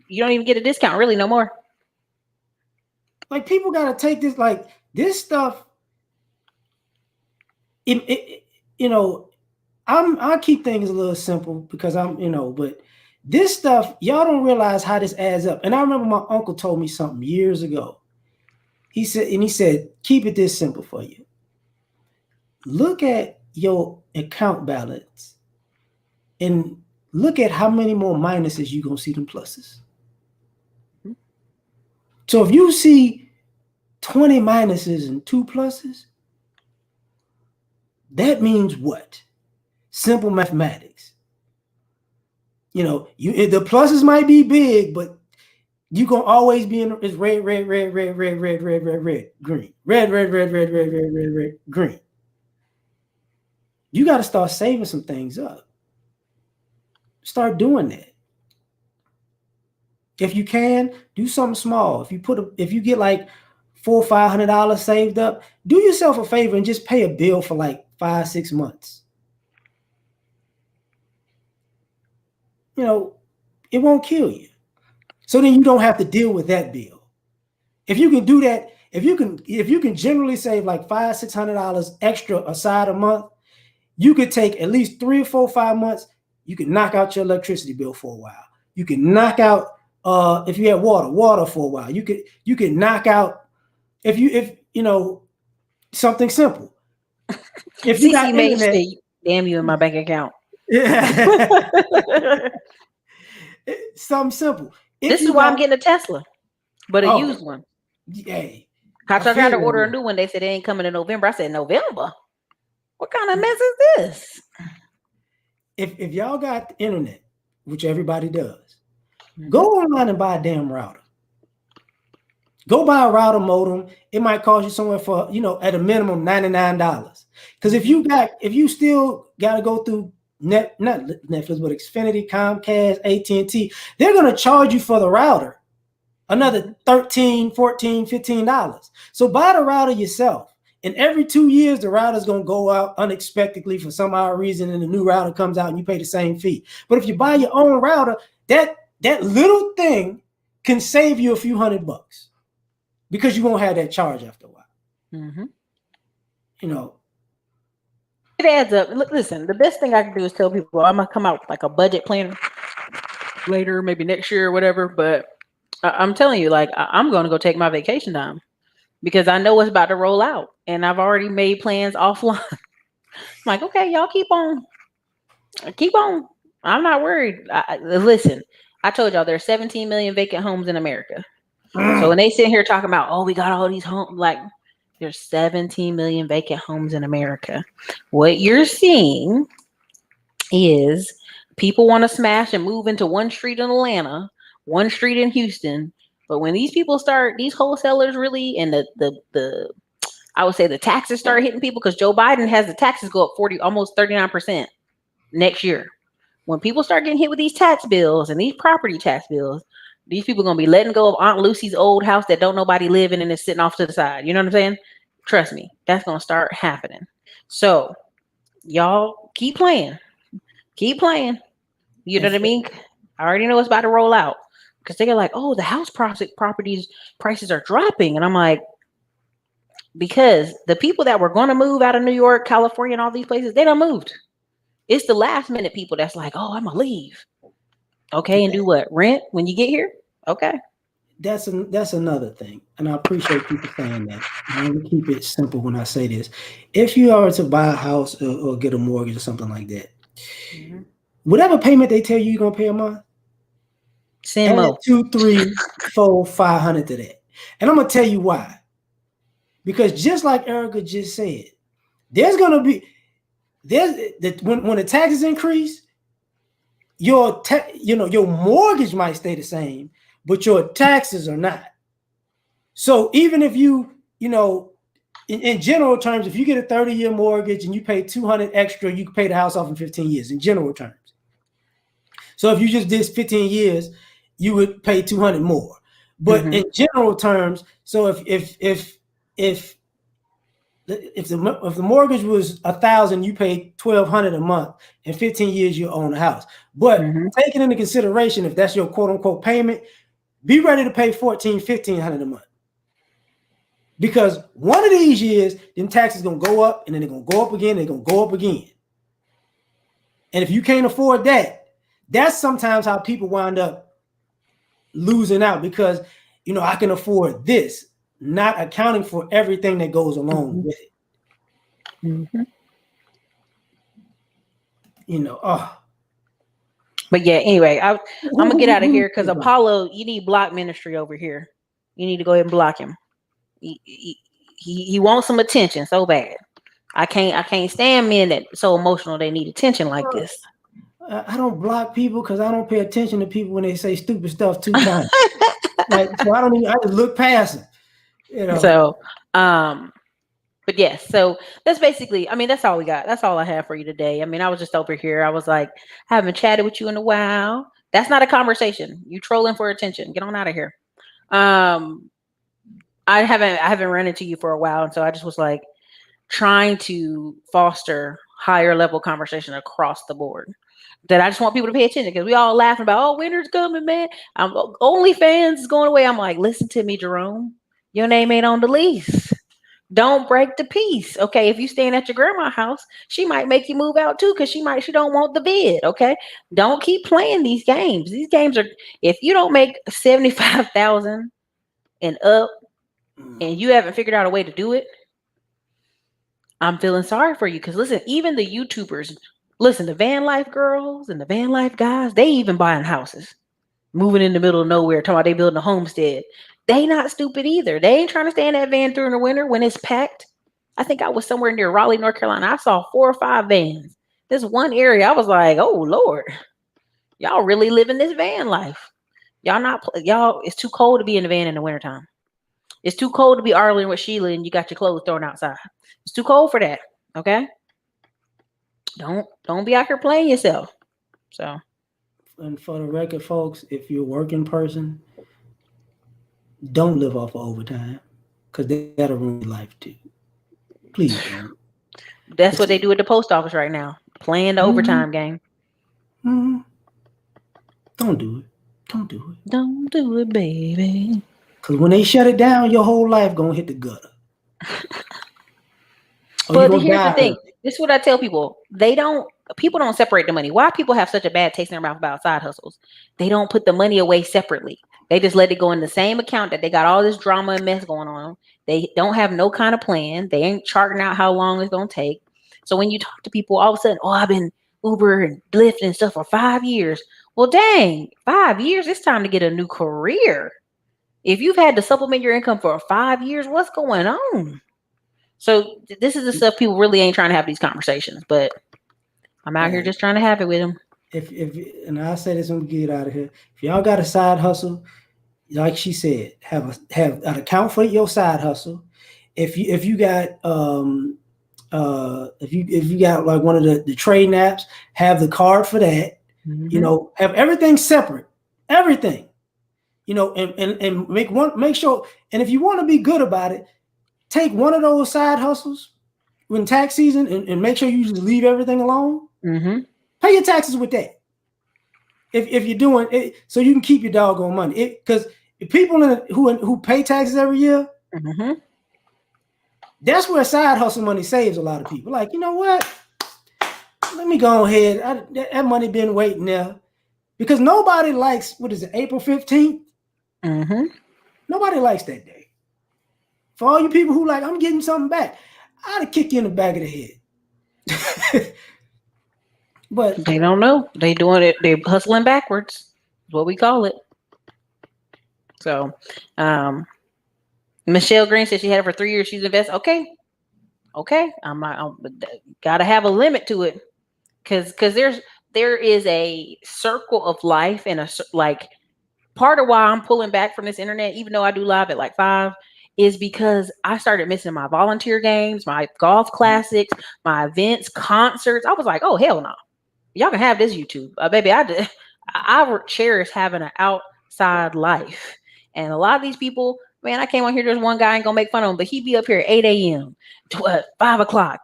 You don't even get a discount really no more. Like, people got to take this, like, this stuff. You know, I keep things a little simple because but this stuff, y'all don't realize how this adds up. And I remember my uncle told me something years ago. He said, keep it this simple for you. Look at your account balance and look at how many more minuses you're going to see than pluses. So if you see 20 minuses and 2 pluses, that means what? Simple mathematics. You know, the pluses might be big, but you're going to always be in it's red, green. Red, green. You got to start saving some things up. Start doing that. If you can, do something small. If you get like $400 or $500 saved up, do yourself a favor and just pay a bill for like 5-6 months. You know, it won't kill you. So then you don't have to deal with that bill. If you can do that, if you can generally save like $500-$600 extra aside a month, you could take at least 3 or 4 or 5 months. You can knock out your electricity bill for a while. You can knock out if you have water for a while. You can knock out if you know something simple. If you got internet, damn you in my bank account. Yeah. Something simple. This is why I'm getting a Tesla, but a used one. Hey, I tried to order a new one. They said it ain't coming in November. I said, November? What kind of mess is this? If y'all got the internet, which everybody does, go online and buy a damn router. Go buy a router modem. It might cost you somewhere for, at a minimum $99. Because if you still got to go through not Netflix, but Xfinity, Comcast, AT&T, they're going to charge you for the router another $13, $14, $15. So buy the router yourself. And every 2 years, the router is going to go out unexpectedly for some odd reason, and the new router comes out and you pay the same fee. But if you buy your own router, that little thing can save you a few $100 because you won't have that charge after a while. Mm-hmm. You know, it adds up. Listen, the best thing I can do is tell people I'm gonna come out with like a budget plan later, maybe next year or whatever. But I'm telling you, like, I'm going to go take my vacation time because I know what's about to roll out, and I've already made plans offline. I'm like, okay, y'all keep on. I'm not worried. Listen, I told y'all there's 17 million vacant homes in America. So when they sit here talking about, oh, we got all these homes, like, there's 17 million vacant homes in America. What you're seeing is people want to smash and move into one street in Atlanta, one street in Houston. But when these people start, these wholesalers really, and the I would say the taxes start hitting people, because Joe Biden has the taxes go up 40, almost 39% next year. When people start getting hit with these tax bills and these property tax bills, these people are going to be letting go of Aunt Lucy's old house that don't nobody live in and is sitting off to the side. You know what I'm saying? Trust me, that's going to start happening. So y'all keep playing. Keep playing. You know what I mean? I already know it's about to roll out, because they're like, oh, the house properties prices are dropping. And I'm like, because the people that were going to move out of New York, California, and all these places, they done moved. It's the last minute people that's like, oh, I'm going to leave. Okay, and do what? Rent when you get here? Okay. That's another thing. And I appreciate people saying that. I'm going to keep it simple when I say this. If you are to buy a house or get a mortgage or something like that, whatever payment they tell you you're going to pay a month, send add 2, 3, 4, 500 to that. And I'm going to tell you why. Because just like Ericka just said, there's going to be, when the taxes increase, your mortgage might stay the same, but your taxes are not. So even if you in general terms, if you get a 30-year mortgage and you pay $200 extra, you can pay the house off in 15 years in general terms. So if you just did 15 years, you would pay $200 more. But in general terms, so if the mortgage was $1,000, you pay $1,200 a month. In 15 years, you own a house. But taking into consideration, if that's your quote unquote payment, be ready to pay $1,400, $1,500 a month. Because one of these years, them taxes gonna go up, and then they're gonna go up again, they're gonna go up again. And if you can't afford that, that's sometimes how people wind up losing out, because I can afford this, not accounting for everything that goes along with it. But yeah, anyway, I'm gonna get out of here, because Apollo, you need block ministry over here. You need to go ahead and block him. He wants some attention so bad. I can't stand men that so emotional they need attention like this. I don't block people because I don't pay attention to people when they say stupid stuff 2 times. So I just look past them. So, but yes, so that's basically, that's all we got. That's all I have for you today. I was just over here. I was like, I haven't chatted with you in a while. That's not a conversation. You trolling for attention. Get on out of here. I haven't run into you for a while, and so I just was like trying to foster higher level conversation across the board. That I just want people to pay attention, because we all laughing about, oh, winter's coming, man. OnlyFans is going away. I'm like, listen to me, Jerome. Your name ain't on the lease. Don't break the peace. Okay. If you staying at your grandma's house, she might make you move out too, because she don't want the bid. Okay. Don't keep playing these games. These games are, if you don't make 75,000 and up, and you haven't figured out a way to do it, I'm feeling sorry for you. Because listen, even the YouTubers, the van life girls and the van life guys, they even buying houses, moving in the middle of nowhere, talking about they building a homestead. They not stupid either. They ain't trying to stay in that van during the winter when it's packed. I think I was somewhere near Raleigh, North Carolina. I saw 4 or 5 vans. This one area, I was like, oh Lord, y'all really living this van life. Y'all, it's too cold to be in the van in the wintertime. It's too cold to be arguing with Sheila and you got your clothes thrown outside. It's too cold for that. Okay. Don't be out here playing yourself. So, and for the record, folks, if you're a working person, don't live off of overtime because that'll ruin your life too. Please don't. that's what It's, they do at the post office right now, playing the overtime game. mm, don't do it. Don't do it. Don't do it, baby. Because when they shut it down, your whole life gonna hit the gutter. Or you're But gonna here's the die thing. early. This is what I tell people. People don't separate the money. Why people have such a bad taste in their mouth about side hustles? They don't put the money away separately. They just let it go in the same account that they got all this drama and mess going on. They don't have no kind of plan. They ain't charting out how long it's gonna take. So when you talk to people, all of a sudden, oh, I've been Uber and Lyft and stuff for 5 years. Well, dang, 5 years, it's time to get a new career. If you've had to supplement your income for 5 years, what's going on? So this is the stuff people really ain't trying to have these conversations, but I'm out here just trying to have it with them. If and I say this when we get out of here, if y'all got a side hustle, like she said, have an account for your side hustle. If you got if you got like one of the trading apps, have the card for that. Mm-hmm. Have everything separate, everything. And make sure. And if you want to be good about it, take one of those side hustles when tax season and make sure you just leave everything alone. Mm-hmm. Pay your taxes with that. If you're doing it, so you can keep your doggone money. Because people who pay taxes every year, Mm-hmm. that's where side hustle money saves a lot of people. Like, you know what? Let me go ahead. That money been waiting there. Because nobody likes, what is it, April 15th? Mm-hmm. Nobody likes that day. For all you people who like, I'm getting something back, I'd kick you in the back of the head. But They don't know. They doing it. They hustling backwards. Is what we call it. So, Michelle Green said she had it for 3 years. She's invested. Okay. I'm gotta have a limit to it, because there is a circle of life and like part of why I'm pulling back from this internet, even though I do live at like 5, is because I started missing my volunteer games, my golf classics, my events, concerts. I was like, oh hell no. Y'all can have this YouTube, baby. I cherish having an outside life, and a lot of these people, man, I came on here. There's one guy, I ain't gonna make fun of him, but he'd be up here at 8 a.m., 5 o'clock.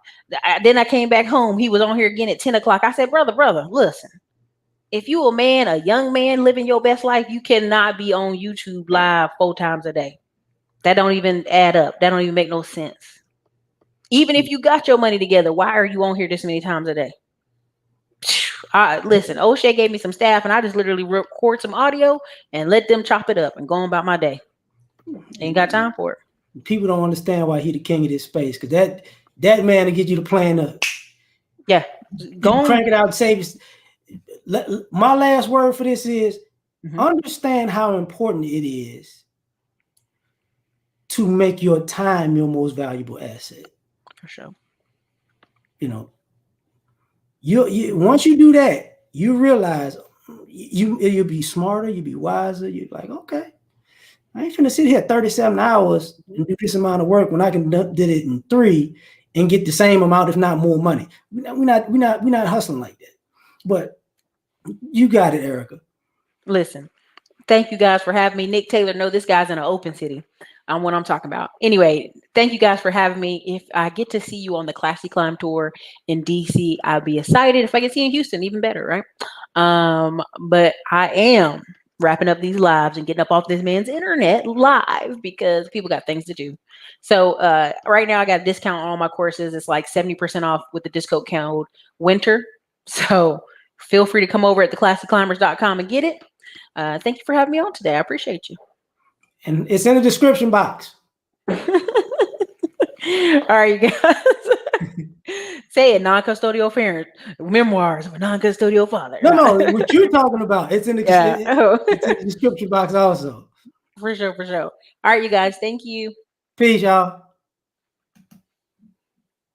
Then I came back home. He was on here again at 10 o'clock. I said, brother, listen. If you a young man living your best life, you cannot be on YouTube live 4 times a day. That don't even add up. That don't even make no sense. Even if you got your money together, why are you on here this many times a day? Listen, O'Shea gave me some staff, and I just literally record some audio and let them chop it up and go on about my day. Ain't got time for it. People don't understand why he the king of this space, because that man to get you to plan up. Yeah, go crank it out and save. My last word for this is understand how important it is to make your time your most valuable asset. For sure. You once you do that, you realize you'll be smarter, you'll be wiser. You're like, okay, I ain't finna sit here 37 hours and do this amount of work when I can did it in 3 and get the same amount, if not more money. We're not hustling like that. But you got it, Ericka. Listen, thank you guys for having me. Nick Taylor, no, this guy's in an open city. I'm what I'm talking about. Anyway, thank you guys for having me. If I get to see you on the Classy Climb tour in DC, I'll be excited. If I get to see you in Houston, even better, right? But I am wrapping up these lives and getting up off this man's internet live because people got things to do. So right now I got a discount on all my courses. It's like 70% off with the discount code winter. So feel free to come over at theclassyclimbers.com and get it. Thank you for having me on today. I appreciate you. And it's in the description box. All right, you guys. Say it, non-custodial parent. Memoirs of a non-custodial father. No, what you're talking about. It's in the, it's in the description box also. For sure. All right, you guys. Thank you. Peace, y'all.